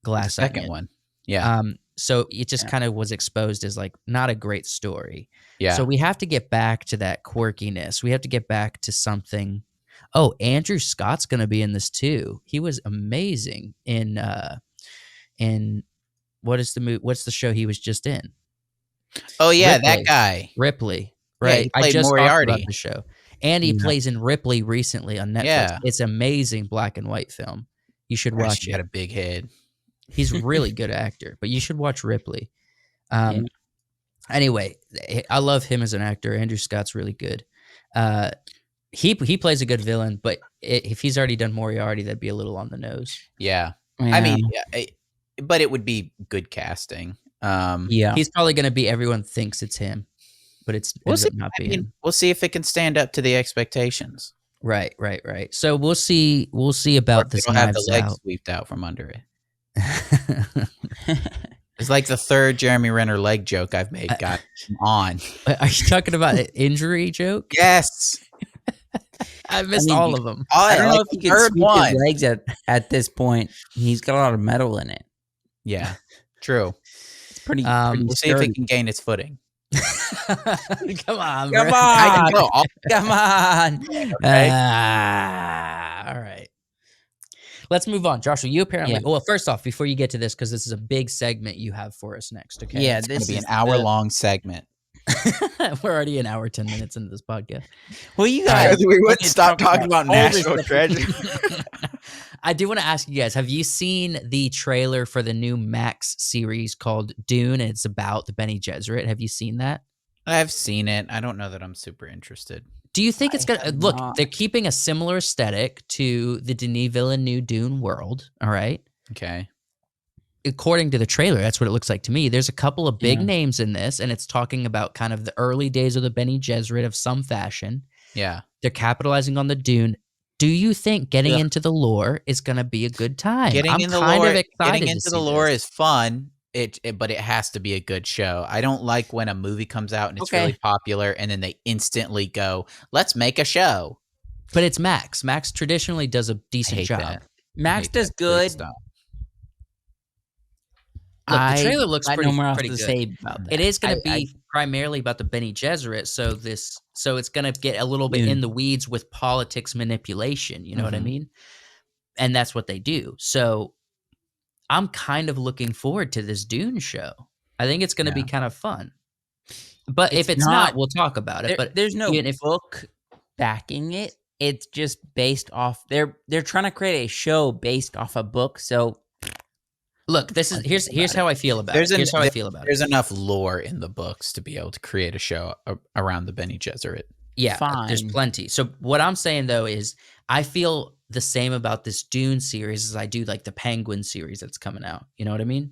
Glass Onion. Second one. Yeah. So it just kind of was exposed as like not a great story. Yeah. So we have to get back to that quirkiness. We have to get back to something. Oh, Andrew Scott's going to be in this too. He was amazing in what's the show he was just in? Oh yeah, Ripley. That guy. Ripley. Right. Yeah, he played Moriarty. Talked about the show. And he plays in Ripley recently on Netflix. Yeah. It's an amazing black and white film. You should watch it. He got a big head. He's a really good actor, but you should watch Ripley. Anyway, I love him as an actor. Andrew Scott's really good. He plays a good villain, but if he's already done Moriarty, that'd be a little on the nose. Yeah. I mean, but it would be good casting. He's probably going to be, everyone thinks it's him, but ends up not being. We'll see if it can stand up to the expectations. Right. So we'll see about this. Don't have the legs swept out from under it. It's like the third Jeremy Renner leg joke I've made. Got on. Are you talking about an injury joke? Yes. I missed all of them. I don't know if he can sweep his legs at this point. He's got a lot of metal in it. Yeah, true. It's pretty. We'll see if it can gain its footing. Come on, bro. Come on. Okay. All right. Let's move on. Joshua, you apparently... Well, first off, before you get to this, because this is a big segment you have for us next, okay? Yeah, this is going to be an hour-long segment. We're already an hour 10 minutes into this podcast. Well, you guys, we wouldn't stop talking about National Treasure. I do want to ask you guys: have you seen the trailer for the new Max series called Dune? And it's about the Bene Gesserit. Have you seen that? I've seen it. I don't know that I'm super interested. Do you think it's gonna look? They're keeping a similar aesthetic to the Denis Villeneuve Dune world. All right. Okay. According to the trailer, that's what it looks like to me. There's a couple of big names in this, and it's talking about kind of the early days of the Bene Gesserit of some fashion. Yeah. They're capitalizing on the Dune. Do you think getting into the lore is going to be a good time? Getting into the lore is fun. But it has to be a good show. I don't like when a movie comes out and it's really popular and then they instantly go, let's make a show. But it's Max. Max traditionally does a decent job. That. Max does good. Look, the trailer looks pretty good. Say about that. It is going to be primarily about the Bene Gesserit, so it's going to get a little bit in the weeds with politics manipulation. You know what I mean? And that's what they do. So I'm kind of looking forward to this Dune show. I think it's going to be kind of fun. But if it's not, we'll talk about it. But there's no book backing it. It's just based off. They're trying to create a show based off a book. So. Look, here's how I feel about it. Here's how I feel about it. There's enough lore in the books to be able to create a show around the Bene Gesserit. Yeah, there's plenty. So what I'm saying though is I feel the same about this Dune series as I do like the Penguin series that's coming out. You know what I mean?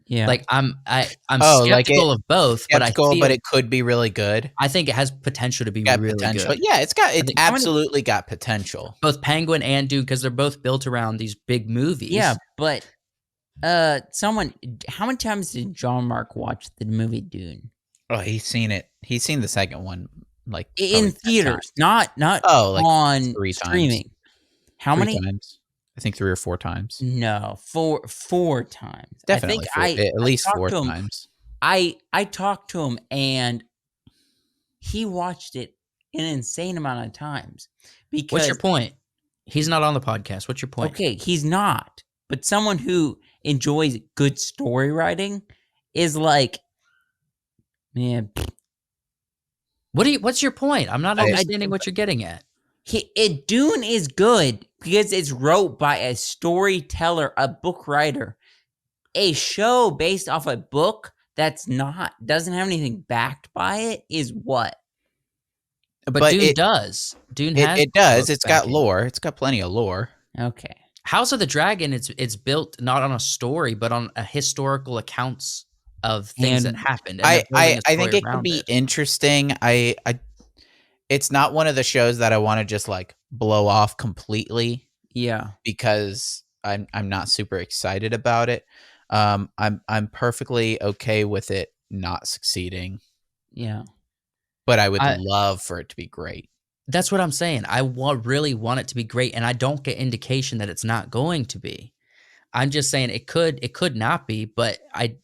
Yeah. Like I'm skeptical of both, but it could be really good. I think it has potential to be really good. Yeah, it's absolutely got potential. Both Penguin and Dune, because they're both built around these big movies. Yeah, but how many times did John Mark watch the movie Dune? Oh, he's seen it. He's seen the second one like in theaters, not on streaming. Times. How many times? I think 3 or 4 times. No, four times. Definitely, at least 4 times. I talked to him and he watched it an insane amount of times. Because what's your point? He's not on the podcast. What's your point? Okay, he's not. But someone who enjoys good story writing is like, man. What's your point? I'm not understanding what you're getting at. Dune is good because it's wrote by a storyteller, a book writer. A show based off a book doesn't have anything backed by it is what? But Dune does. Dune has it does. It's got lore. It's got plenty of lore. Okay. House of the Dragon, it's built not on a story, but on a historical accounts of things that happened. I think it could be interesting. It's not one of the shows that I want to just like blow off completely. Yeah, because I'm not super excited about it. I'm perfectly okay with it not succeeding. Yeah, but I would love for it to be great. That's what I'm saying. I really want it to be great, and I don't get indication that it's not going to be. I'm just saying it could not be, but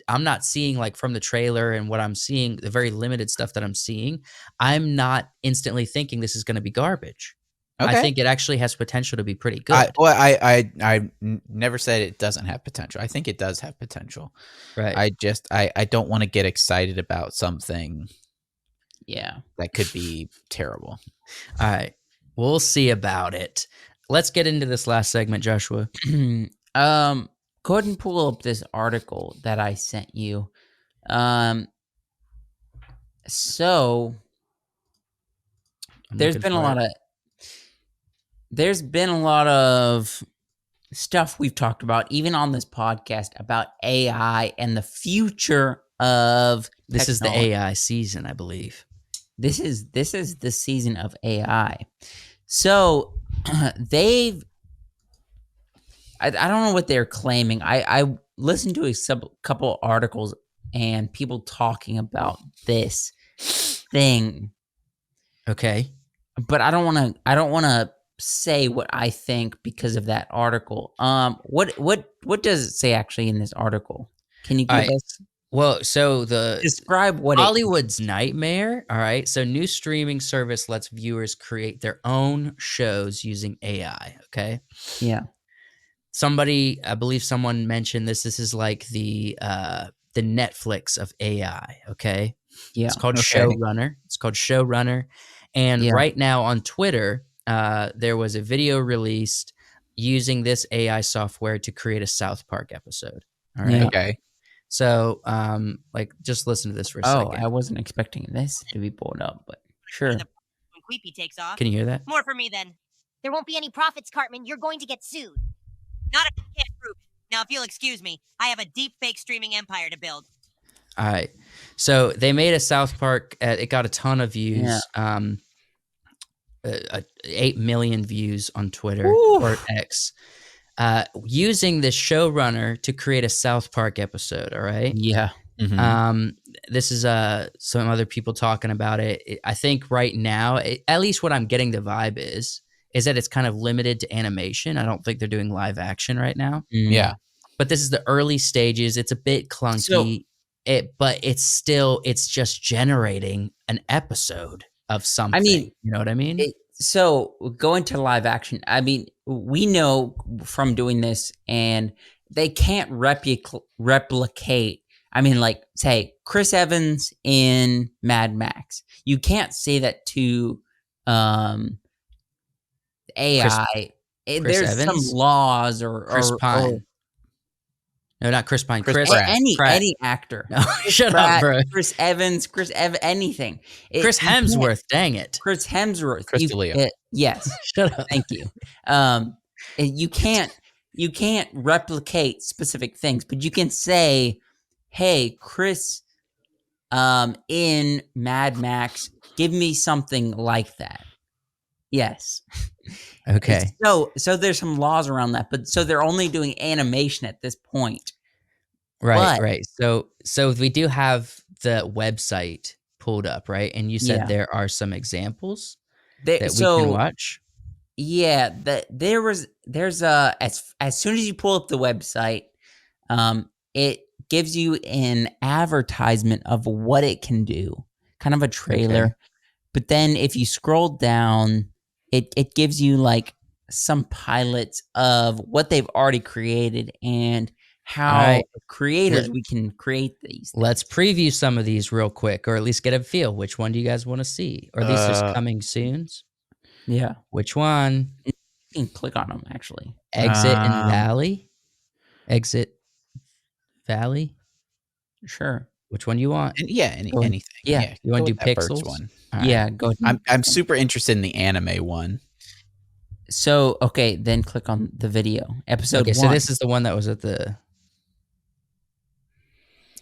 I'm not seeing, like, from the trailer and what I'm seeing, the very limited stuff that I'm seeing, I'm not instantly thinking this is going to be garbage. Okay. I think it actually has potential to be pretty good. I never said it doesn't have potential. I think it does have potential. Right. I don't want to get excited about something. Yeah. That could be terrible. All right. We'll see about it. Let's get into this last segment, Joshua. Go ahead and pull up this article that I sent you. So there's been a lot of stuff we've talked about, even on this podcast, about AI and the future of this technology. Is the AI season, I believe. This is the season of AI. So they've I don't know what they're claiming. I listened to a couple articles and people talking about this thing. Okay. But I don't want to say what I think because of that article. What does it say actually in this article? Can you give us? Well, so describe what Hollywood's nightmare. All right. So new streaming service lets viewers create their own shows using AI. Okay. Yeah. I believe someone mentioned this. This is like the the Netflix of AI. Okay. Yeah. It's called Okay. Showrunner. It's called Showrunner. And Yeah. right now on Twitter, there was a video released using this AI software to create a South Park episode. All right. Yeah. Okay. So, like, just listen to this for a Oh, second. I wasn't expecting this to be pulled up, but sure. When Queepy takes off. Can you hear that? More for me then. There won't be any profits, Cartman. You're going to get sued. Not if you can't prove it. Now, if you'll excuse me, I have a deep fake streaming empire to build. All right. So they made a South Park. It got a ton of views. 8 million views on Twitter or X. Using this showrunner to create a South Park episode. All right. Yeah. Mhm. This is some other people talking about it. I think right now, at least what I'm getting the vibe is that it's kind of limited to animation. I don't think they're doing live action right now. Yeah. But this is the early stages. It's a bit clunky. But it's just generating an episode of something. I mean, you know what I mean? So going to live action, I mean, we know from doing this, and they can't replicate. I mean, like, say, Chris Evans in Mad Max. You can't say that to AI. There's Evans? some laws or Chris Pine. No, not Chris Pine. Chris Pratt. any actor. No, shut up, bro. Chris Evans, anything. Chris Hemsworth. Dang it. Chris Hemsworth. Chris D'Elia. Yes. Shut up. Thank you. You can't replicate specific things, but you can say, "Hey, Chris, in Mad Max, give me something like that." Yes. Okay. So there's some laws around that, but so they're only doing animation at this point. Right. So we do have the website pulled up, right? And you said there are some examples that we can watch. Yeah, there's as soon as you pull up the website, it gives you an advertisement of what it can do, kind of a trailer. Okay. But then if you scroll down, it gives you like some pilots of what they've already created and how creators we can create these things. Let's preview some of these real quick, or at least get a feel. Which one do you guys want to see? Or these just coming soon? Yeah. Which one? You can click on them, actually. Exit and Valley? Exit Valley? Sure. Which one you want? Anything. Yeah. You want to do that first Pixels? one? All right. Yeah, go ahead. I'm super interested in the anime one. So, okay, then click on the video. Episode 1. So this is the one that was at the...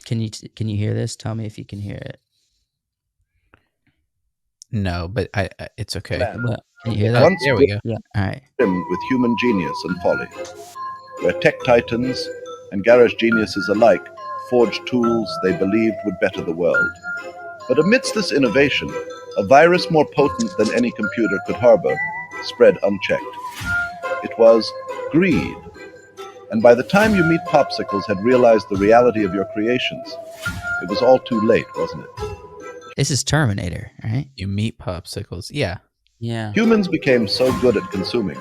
Can you hear this? Tell me if you can hear it. No, but it's okay. Well, Can you hear that? Once There we go. All right. brimmed with human genius and folly, where tech titans and garage geniuses alike forged tools they believed would better the world. But amidst this innovation, a virus more potent than any computer could harbor spread unchecked. It was greed. And by the time you meet Popsicles had realized the reality of your creations, it was all too late, wasn't it? This is Terminator, right? You meet Popsicles. Yeah. yeah. Humans became so good at consuming,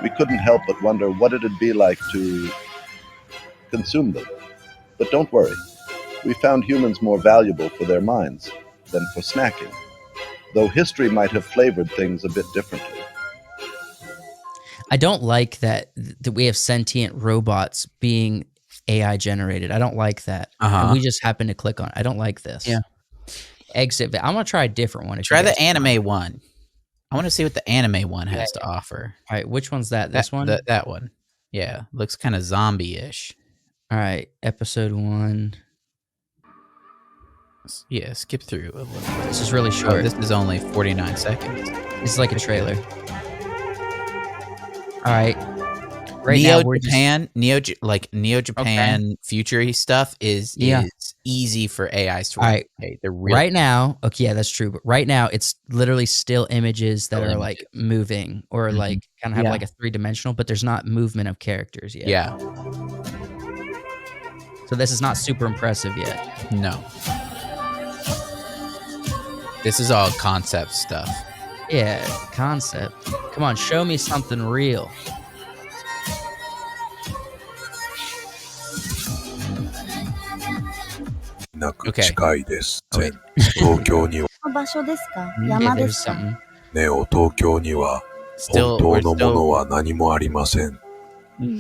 we couldn't help but wonder what it'd be like to consume them. But don't worry, we found humans more valuable for their minds than for snacking, though history might have flavored things a bit differently. I don't like that we have sentient robots being AI generated. I don't like that. And we just happen to click on it. I don't like this. Yeah. Exit. I'm going to try a different one. Try the anime one. I want to see what the anime one has to offer. All right. Which one's that? This one? That one. Yeah. Looks kind of zombie-ish. All right. Episode 1. Yeah. Skip through a little bit. This is really short. Oh, this is only 49 seconds. This is like a trailer. All right. Right Neo now, we're Japan, Neo Japan future stuff is easy for AIs to replicate. They're really right now. Okay, yeah, that's true. But right now, it's literally still images that are like moving or like kind of have like a 3-dimensional, but there's not movement of characters yet. Yeah. So this is not super impressive yet. No. This is all concept stuff. Yeah, concept. Come on, show me something real. Okay. 近いです。 Okay. 東京には 場所ですか？ Okay, 山で there's すか？ something. ネオ東京には Still, 本 we're 当のもの still. は何もありません。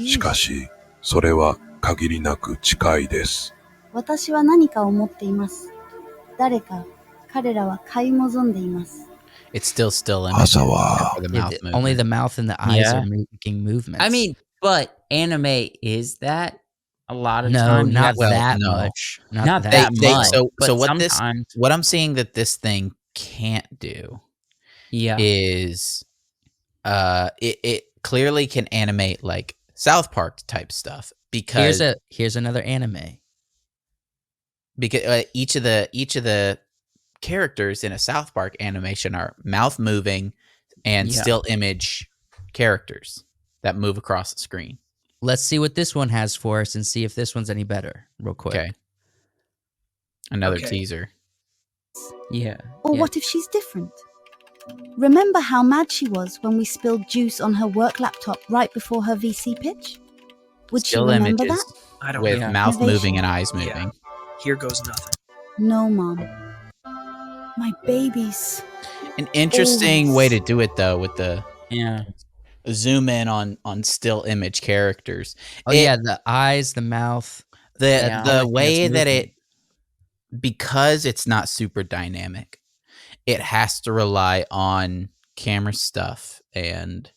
しかし、それは限りなく近いです。私は何かを持っています。誰か、彼らは買い望んでいます。 It's still image. 朝は For the Yeah, mouth only movement. the mouth and the eyes Yeah. are making movements. I mean, but anime is that a lot of no, times. You not have- Well, that no. much. Not, Not that, that much. So but what sometimes, I'm seeing that this thing can't do yeah, is it clearly can animate like South Park type stuff because Here's another anime. each of the characters in a South Park animation are mouth moving and Yeah. still image characters that move across the screen. Let's see what this one has for us and see if this one's any better, real quick. Okay. Another Okay. teaser. yeah. Or yeah. what if she's different? Remember how mad she was when we spilled juice on her work laptop right before her VC pitch? Would Still she remember images that? I don't with Yeah. mouth moving Innovation. and eyes Yeah. moving. Here goes nothing. No, Mom. My babies. An interesting way Always. to do it though, with the Yeah. zoom in on still image characters. Oh yeah, the eyes, the mouth. Yeah. The Only thing way that's that moving. because it's not super dynamic, it has to rely on camera stuff and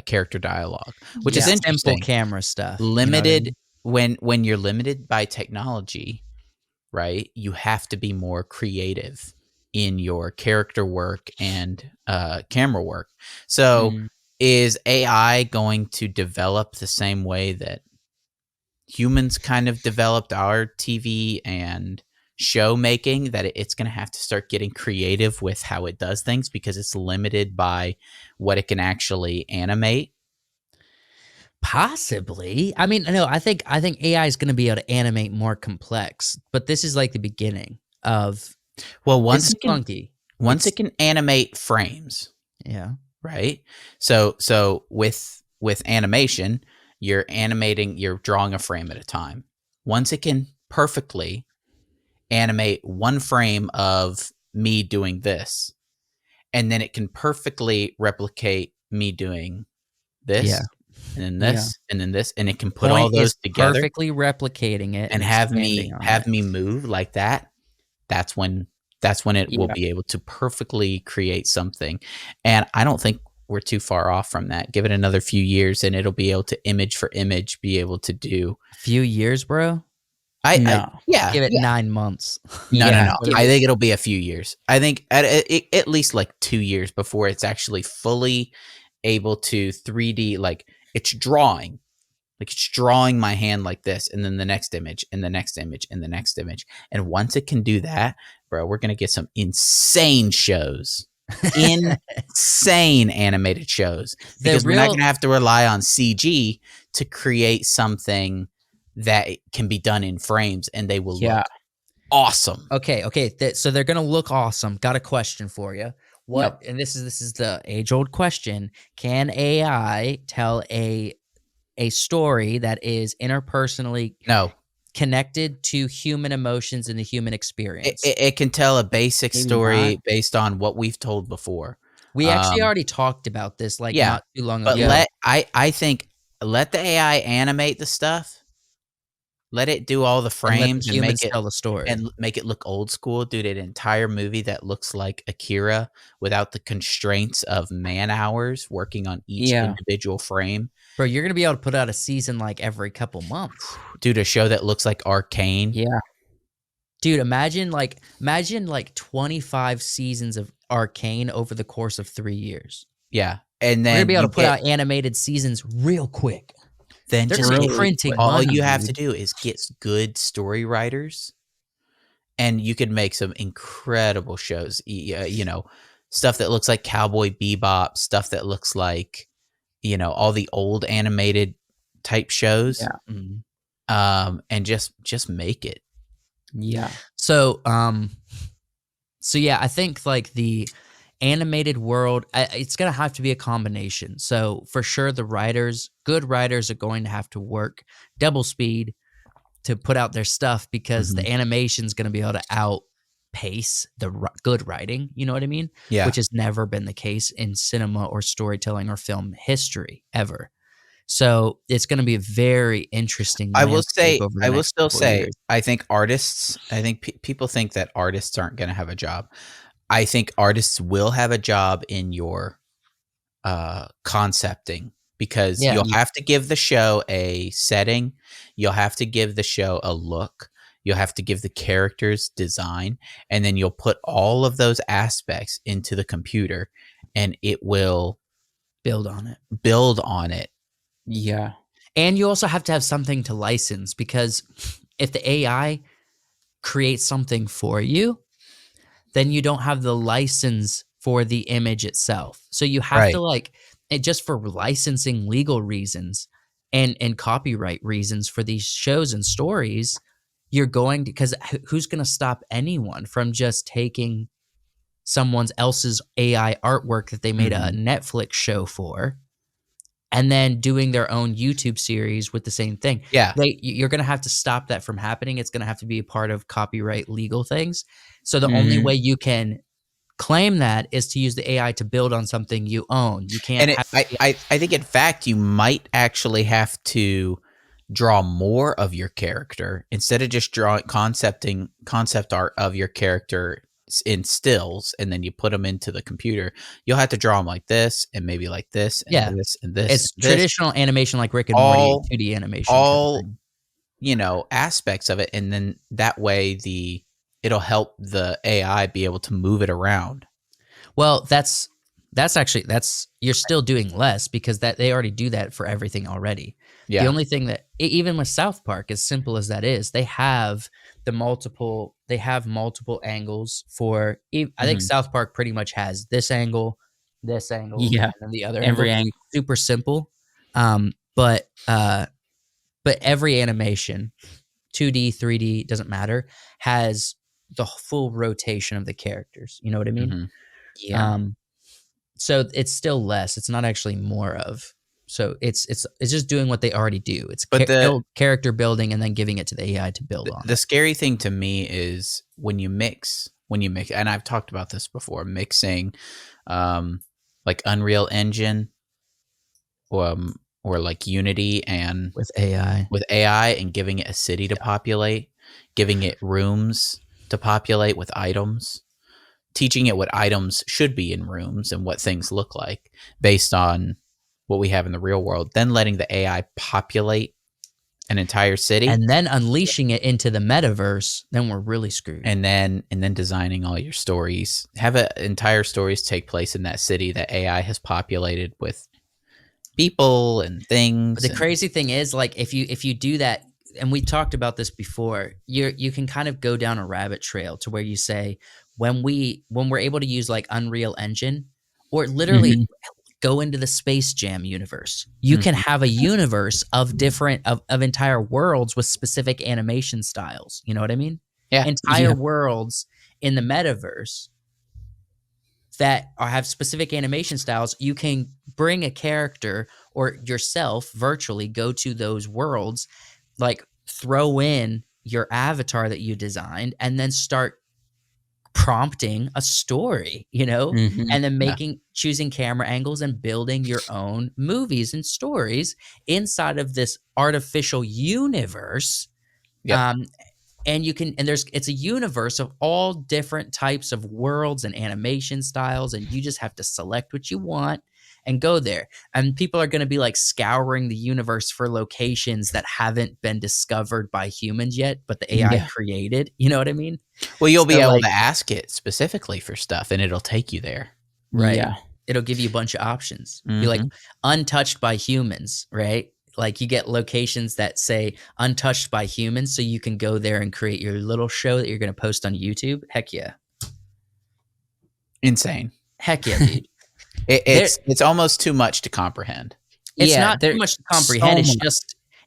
character dialogue, which is Yeah, interesting. simple camera stuff. you know what I Limited mean? when you're limited by technology, right? You have to be more creative in your character work and camera work. So Mm. is AI going to develop the same way that humans kind of developed our TV and show making, that it's going to have to start getting creative with how it does things because it's limited by what it can actually animate? Possibly. I mean, no, I think AI is going to be able to animate more complex, but this is like the beginning of. Well, This once is it can clunky. once it can animate frames, Yeah. right? So with animation, you're drawing a frame at a time. Once it can perfectly animate one frame of me doing this, and then it can perfectly replicate me doing this, Yeah. and then this, and then this, and it can put all Point those is together perfectly replicating it and have expanding on me it. move like that. That's when it will Yeah. be able to perfectly create something. And I don't think we're too far off from that. Give it another few years and it'll be able to image for image be able to do. A few years, bro. No. Yeah. Give it yeah. 9 months. No, Yeah, no. give I it- think it'll be a few years. I think at least like 2 years before it's actually fully able to 3D, like it's drawing. Like it's drawing my hand like this, and then the next image, and the next image, and the next image. And once it can do that, bro, we're gonna get some insane shows. Insane animated shows. Because we're not gonna have to rely on CG to create something that can be done in frames, and they will look awesome. Okay. So they're gonna look awesome. Got a question for you. What? And this is the age-old question. Can AI tell a story that is interpersonally No, connected to human emotions and the human experience? it can tell a basic Maybe story not. based on what we've told before. We actually already talked about this not too long But ago. I think let the AI animate the stuff. Let it do all the And let frames the and humans tell the story. make it look old school. Dude, an entire movie that looks like Akira without the constraints of man hours working on each individual frame. Bro, you're gonna be able to put out a season like every couple months. Dude, a show that looks like Arcane. Yeah. Dude, imagine 25 seasons of Arcane over the course of 3 years. Yeah. And We're then gonna be able to put out animated seasons real quick. then They're just gonna be get- printing all money, you have dude. to do is get good story writers, and you could make some incredible shows. You know, stuff that looks like Cowboy Bebop, stuff that looks like, you know, all the old animated type shows. Yeah. And just make it. Yeah. So yeah, I think like the animated world, it's gonna have to be a combination. So for sure, good writers are going to have to work double speed to put out their stuff because the animation's going to be able to outpace the good writing. You know what I mean? Yeah. Which has never been the case in cinema or storytelling or film history ever. So it's going to be a very interesting. I will say, over the I will next still couple of say, years. I think artists, people think that artists aren't going to have a job. I think artists will have a job in your concepting, because Yeah. you'll have to give the show a setting. You'll have to give the show a look. You'll have to give the characters design, and then you'll put all of those aspects into the computer, and it will build on it. Yeah. And you also have to have something to license, because if the AI creates something for you, then you don't have the license for the image itself. So you have to just for licensing legal reasons and copyright reasons for these shows and stories, you're going to, because who's going to stop anyone from just taking someone else's AI artwork that they made a Netflix show for, and then doing their own YouTube series with the same thing. Yeah. You're going to have to stop that from happening. It's going to have to be a part of copyright legal things. So the only way you can claim that is to use the AI to build on something you own. You can't. And I think, in fact, you might actually have to draw more of your character instead of just drawing concept art of your character in stills, and then you put them into the computer. You'll have to draw them like this, and maybe like this, and this, and this. It's and this. Traditional animation, like Rick and Morty, 2D animation. All aspects of it, and then that way it'll help the AI be able to move it around. Well, that's you're still doing less, because that they already do that for everything already. Yeah. The only thing that, even with South Park, as simple as that is, they have multiple angles for. I think South Park pretty much has this angle, and then the other every angle. Super simple, but every animation, 2D, 3D, doesn't matter, has the full rotation of the characters. You know what I mean? Yeah. So it's still less. It's not actually more of. So it's just doing what they already do. It's character building and then giving it to the AI to build on. The scary thing to me is when you mix, and I've talked about this before, mixing like Unreal Engine or like Unity and with AI and giving it a city to populate, giving it rooms to populate with items, teaching it what items should be in rooms and what things look like based on what we have in the real world, then letting the AI populate an entire city, and then unleashing it into the metaverse, then we're really screwed. And then designing all your stories, have entire stories take place in that city that AI has populated with people and things. But the crazy thing is, like, if you do that, and we talked about this before, you can kind of go down a rabbit trail to where you say, when we're able to use like Unreal Engine, or literally go into the Space Jam universe, you can have a universe of different of entire worlds with specific animation styles. You know what I mean? Yeah. Entire worlds in the metaverse that have specific animation styles. You can bring a character or yourself virtually go to those worlds, like throw in your avatar that you designed, and then start prompting a story, and then choosing camera angles and building your own movies and stories inside of this artificial universe. And it's a universe of all different types of worlds and animation styles, and you just have to select what you want and go there. And people are going to be like scouring the universe for locations that haven't been discovered by humans yet, but the AI created. You know what I mean? Well, you'll be able to ask it specifically for stuff, and it'll take you there. Right. Yeah. It'll give you a bunch of options. Be like untouched by humans, right? Like you get locations that say untouched by humans, so you can go there and create your little show that you're going to post on YouTube. Heck yeah. Insane. Heck yeah, dude. It's almost too much to comprehend. It's not too much to comprehend.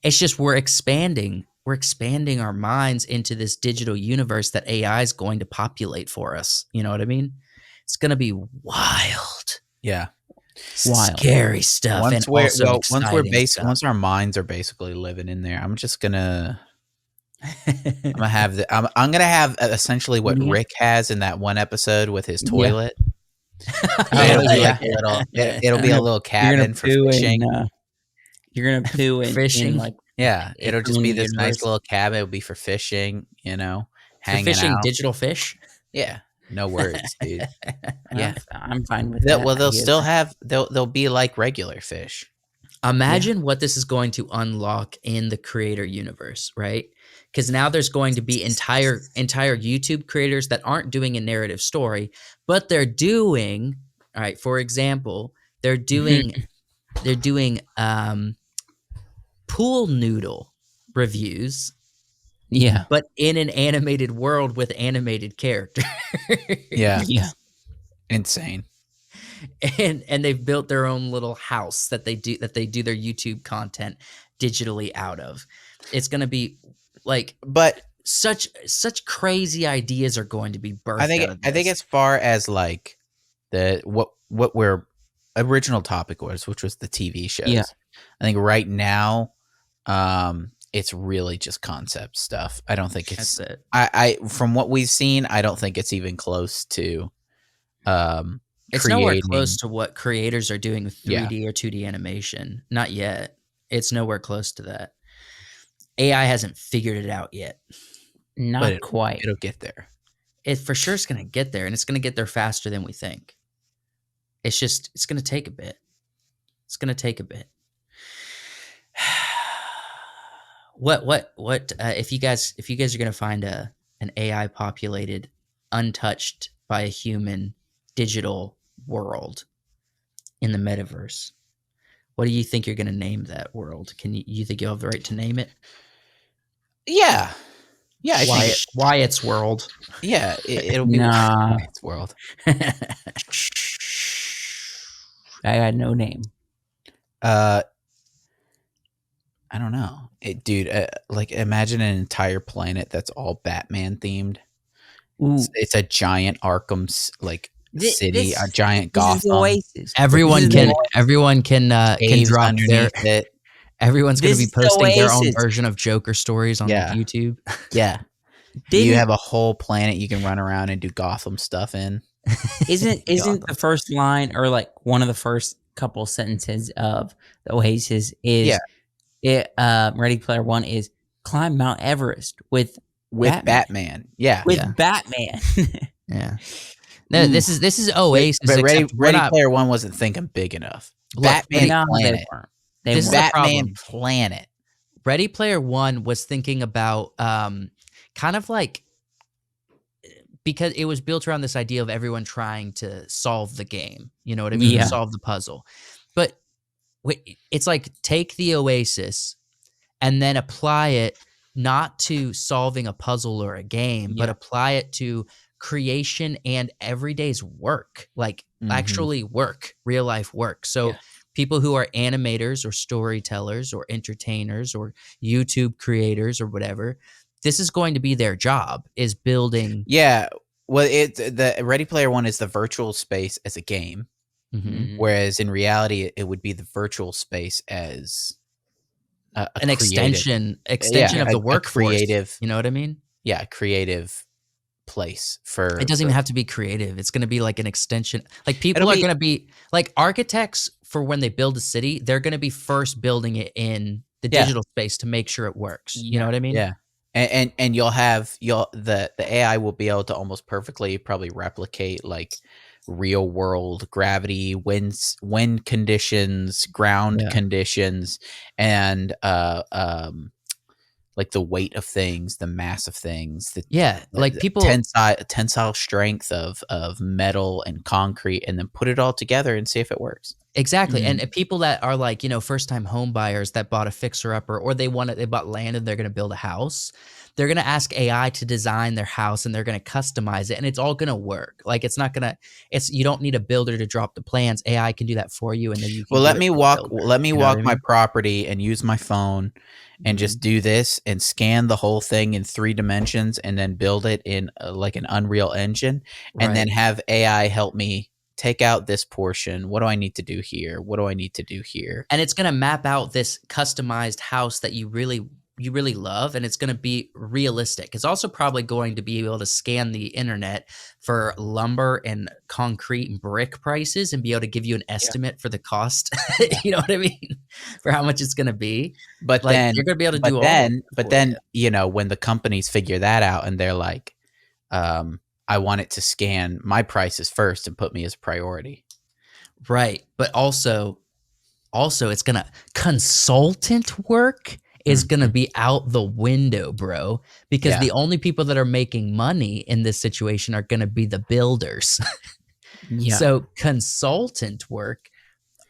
It's just we're expanding our minds into this digital universe that AI is going to populate for us. You know what I mean? It's going to be wild. Yeah. Wild. Scary stuff. Once our minds are basically living in there, I'm just gonna I'm gonna have essentially what Rick has in that one episode with his toilet. It'll be like a little. It'll be a little cabin for fishing. You're gonna poo in Fishing? like It'll just be this nice universe. little cabin. It'll be for fishing. For Hanging fishing out. digital fish? Yeah, no worries, dude. Yeah, I'm fine with that. Well, they'll still have. They'll be like regular fish. Imagine what this is going to unlock in the creator universe, right? Because now there's going to be entire YouTube creators that aren't doing a narrative story, but they're doing, all right, for example, they're doing pool noodle reviews. Yeah. But in an animated world with animated characters. Yeah. Yeah. Insane. And they've built their own little house that they do their YouTube content digitally out of. It's going to be like, but such crazy ideas are going to be birthed. I think as far as like what we're original topic was, which was the TV shows. Yeah. I think right now, it's really just concept stuff. I don't think it's. That's it. I from what we've seen, I don't think it's even close to. It's nowhere close to what creators are doing with 3D or 2D animation. Not yet. It's nowhere close to that. AI hasn't figured it out yet. Not quite. It'll get there. It for sure is going to get there, and it's going to get there faster than we think. It's going to take a bit. It's going to take a bit. What if you guys are going to find an AI populated, untouched by a human digital world in the metaverse, what do you think you're going to name that world? Can you think you'll have the right to name it? Yeah. Yeah. Wyatt's World. Yeah. It'll be Wyatt's World. I got no name. I don't know. Dude, like imagine an entire planet that's all Batman themed. It's a giant Arkham city, a giant Gotham. Oasis. Everyone can drop their it. Everyone's going to be posting their own version of Joker stories on YouTube. Yeah. You have a whole planet you can run around and do Gotham stuff in. Isn't the first line or like one of the first couple sentences of the Oasis is Ready Player One is climb Mount Everest with Batman. Yeah. Batman. Yeah. No, this is Oasis. But Ready Player One wasn't thinking big enough. Batman planet. This is Batman planet. Ready Player One was thinking about kind of like, because it was built around this idea of everyone trying to solve the game. You know what I mean? Yeah. Solve the puzzle. But it's like take the Oasis and then apply it not to solving a puzzle or a game, but apply it to creation and everyday's work, like actually work, real life work. So people who are animators or storytellers or entertainers or YouTube creators or whatever, this is going to be their job, is building. Yeah. Well, the Ready Player One is the virtual space as a game, whereas in reality, it would be the virtual space as an extension of the workforce. Creative, you know what I mean? Yeah, creative place for. It doesn't even have to be creative. It's going to be like an extension. Like people are going to be like architects for when they build a city. They're going to be first building it in the digital space to make sure it works. You know what I mean? Yeah. And you'll have the AI will be able to almost perfectly probably replicate like real world gravity, wind conditions, ground conditions, and like the weight of things, the mass of things, like people tensile strength of metal and concrete, and then put it all together and see if it works. Exactly. And people that are like, first time home buyers that bought a fixer upper, or they bought land and they're going to build a house. They're going to ask AI to design their house and they're going to customize it, and it's all going to work. Like you don't need a builder to drop the plans. AI can do that for you. And then you can let me walk my property and use my phone and just do this and scan the whole thing in 3 dimensions and then build it in like an Unreal Engine and then have AI help me take out this portion. What do I need to do here? What do I need to do here? And it's going to map out this customized house that you really you really love, and it's going to be realistic. It's also probably going to be able to scan the internet for lumber and concrete and brick prices and be able to give you an estimate for the cost. You know what I mean? For how much it's going to be. But Like, then you're going to be able to but do then all but then you know, when the companies figure that out and they're like, I want it to scan my prices first and put me as a priority. right. But also it's going to consultant work is going to be out the window, bro, because the only people that are making money in this situation are going to be the builders. Yeah. So consultant work,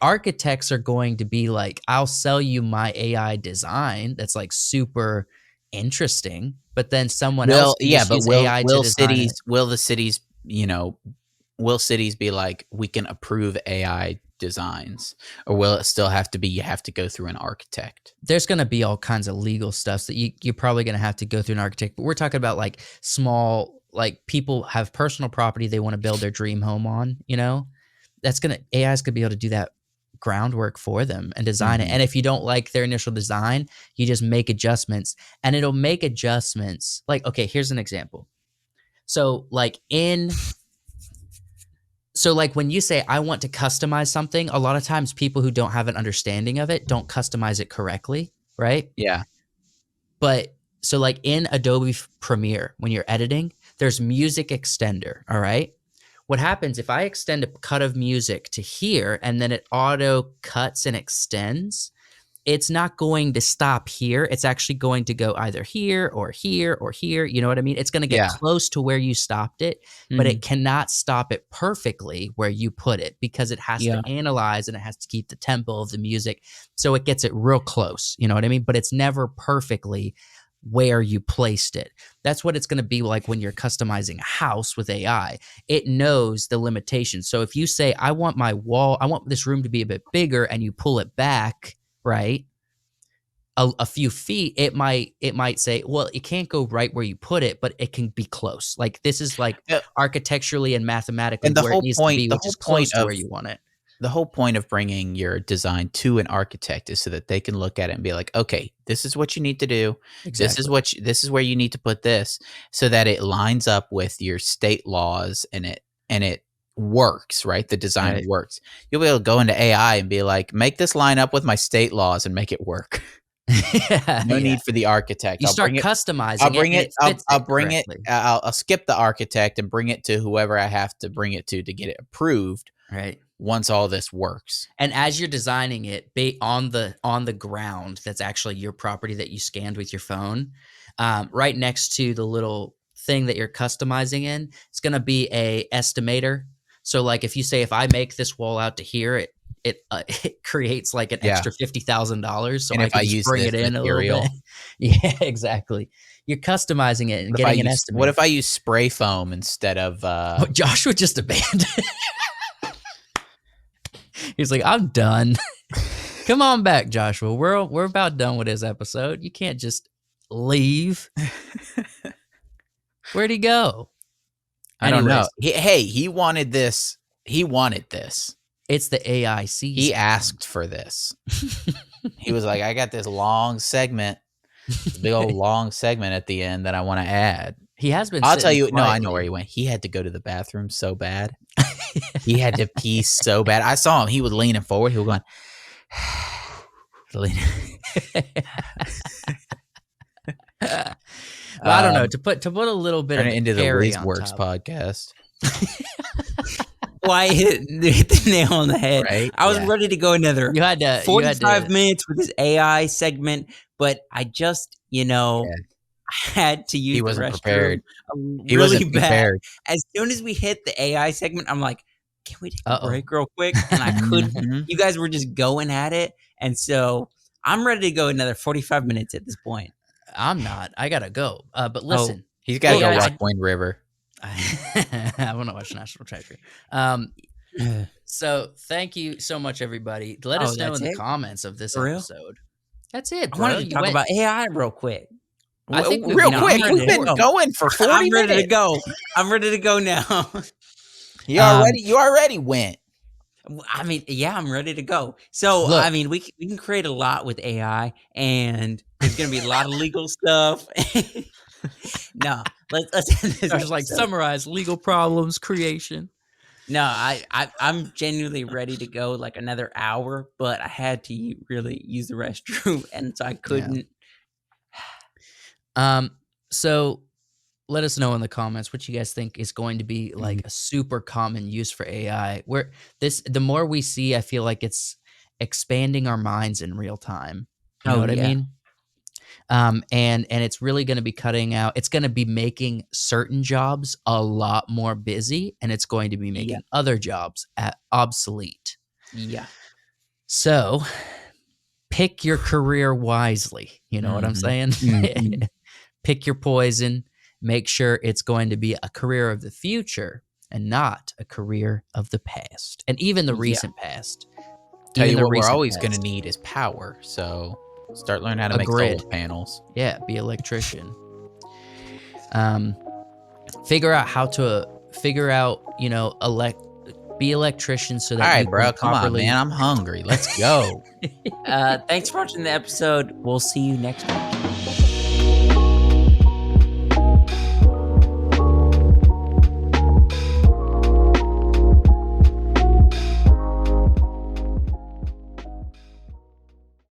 architects are going to be like, I'll sell you my AI design that's like super interesting, but then someone else can just use AI to design it. Will the cities, you know, will cities be like, we can approve AI designs, or will it still have to be, you have to go through an architect? There's going to be all kinds of legal stuff that you're probably going to have to go through an architect, but we're talking about like small, like people have personal property they want to build their dream home on, you know, AI is going to be able to do that groundwork for them and design it. And if you don't like their initial design, you just make adjustments, and it'll make adjustments. Like, okay, here's an example. So like when you say, I want to customize something, a lot of times people who don't have an understanding of it don't customize it correctly, right? Yeah. But so like in Adobe Premiere, when you're editing, there's music extender, all right? What happens if I extend a cut of music to here and then it auto cuts and extends, it's not going to stop here. It's actually going to go either here or here or here. You know what I mean? It's going to get close to where you stopped it, but it cannot stop it perfectly where you put it, because it has to analyze and it has to keep the tempo of the music. So it gets it real close. You know what I mean? But it's never perfectly where you placed it. That's what it's going to be like when you're customizing a house with AI. It knows the limitations. So if you say, I want this room to be a bit bigger, and you pull it back, right, a few feet, it might say, well, it can't go right where you put it, but it can be close. Like, this is like architecturally and mathematically And the where whole it needs point- to be, the which is whole point close to of- where you want it. The whole point of bringing your design to an architect is so that they can look at it and be like, okay, this is what you need to do. Exactly. This is where you need to put this, so that it lines up with your state laws and it works, right? The design works. You'll be able to go into AI and be like, make this line up with my state laws and make it work. No need for the architect. You start customizing I'll skip the architect and bring it to whoever I have to bring it to get it approved. Right. Once all this works. And as you're designing it, on the ground, that's actually your property that you scanned with your phone, right next to the little thing that you're customizing in, it's going to be a estimator. So like, if you say, if I make this wall out to here, it creates like an extra $50,000. So and I can just bring it in material, a little bit. Yeah, exactly. You're customizing it and getting an estimate. What if I use spray foam instead of Joshua just abandoned. He's like, I'm done. Come on back, Joshua. We're about done with this episode. You can't just leave. Where'd he go? I don't know. He wanted this. He wanted this. It's the AI season. He asked for this. He was like, I got this long segment, big old long segment at the end that I want to add. He has been. I'll tell you. Quietly. No, I know where he went. He had to go to the bathroom so bad. He had to pee so bad. I saw him. He was leaning forward. He was going. Well, I don't know. To put a little bit of into the WiseWorks podcast. Why hit the nail on the head? Right? I was ready to go another 45 minutes minutes with this AI segment, but I just, had to use he wasn't the restroom. Prepared. He really wasn't bad. prepared. As soon as we hit the AI segment, I'm like, can we take a break real quick? And I couldn't. You guys were just going at it. And so I'm ready to go another 45 minutes at this point. I'm not. I got to go. But listen. He's got to go watch Wind River. I want to watch National Treasure. So thank you so much, everybody. Let us know in the comments of this episode. That's it, bro. I wanted to talk about AI real quick. I think real quick. We've been going for 40 minutes. I'm ready to go. I'm ready to go now. You already went. I mean, yeah, I'm ready to go. So, Look, I mean, we can create a lot with AI, and There's gonna be a lot of legal stuff. No, let's end this. Just like summarize legal problems, creation. No, I'm genuinely ready to go like another hour, but I had to really use the restroom, and so I couldn't. So let us know in the comments what you guys think is going to be like a super common use for AI. Where the more we see, I feel like it's expanding our minds in real time. You know what I mean? And it's really going to be cutting out. It's going to be making certain jobs a lot more busy, and it's going to be making other jobs obsolete. Yeah. So pick your career wisely. You know what I'm saying? Pick your poison. Make sure it's going to be a career of the future and not a career of the past, and even the recent past. Tell you what, we're always going to need is power. So start learning how to make solar panels. Yeah, be an electrician. Figure out, you know, be electricians so that. All right, you bro, can come properly... on, man. I'm hungry. Let's go. Thanks for watching the episode. We'll see you next week.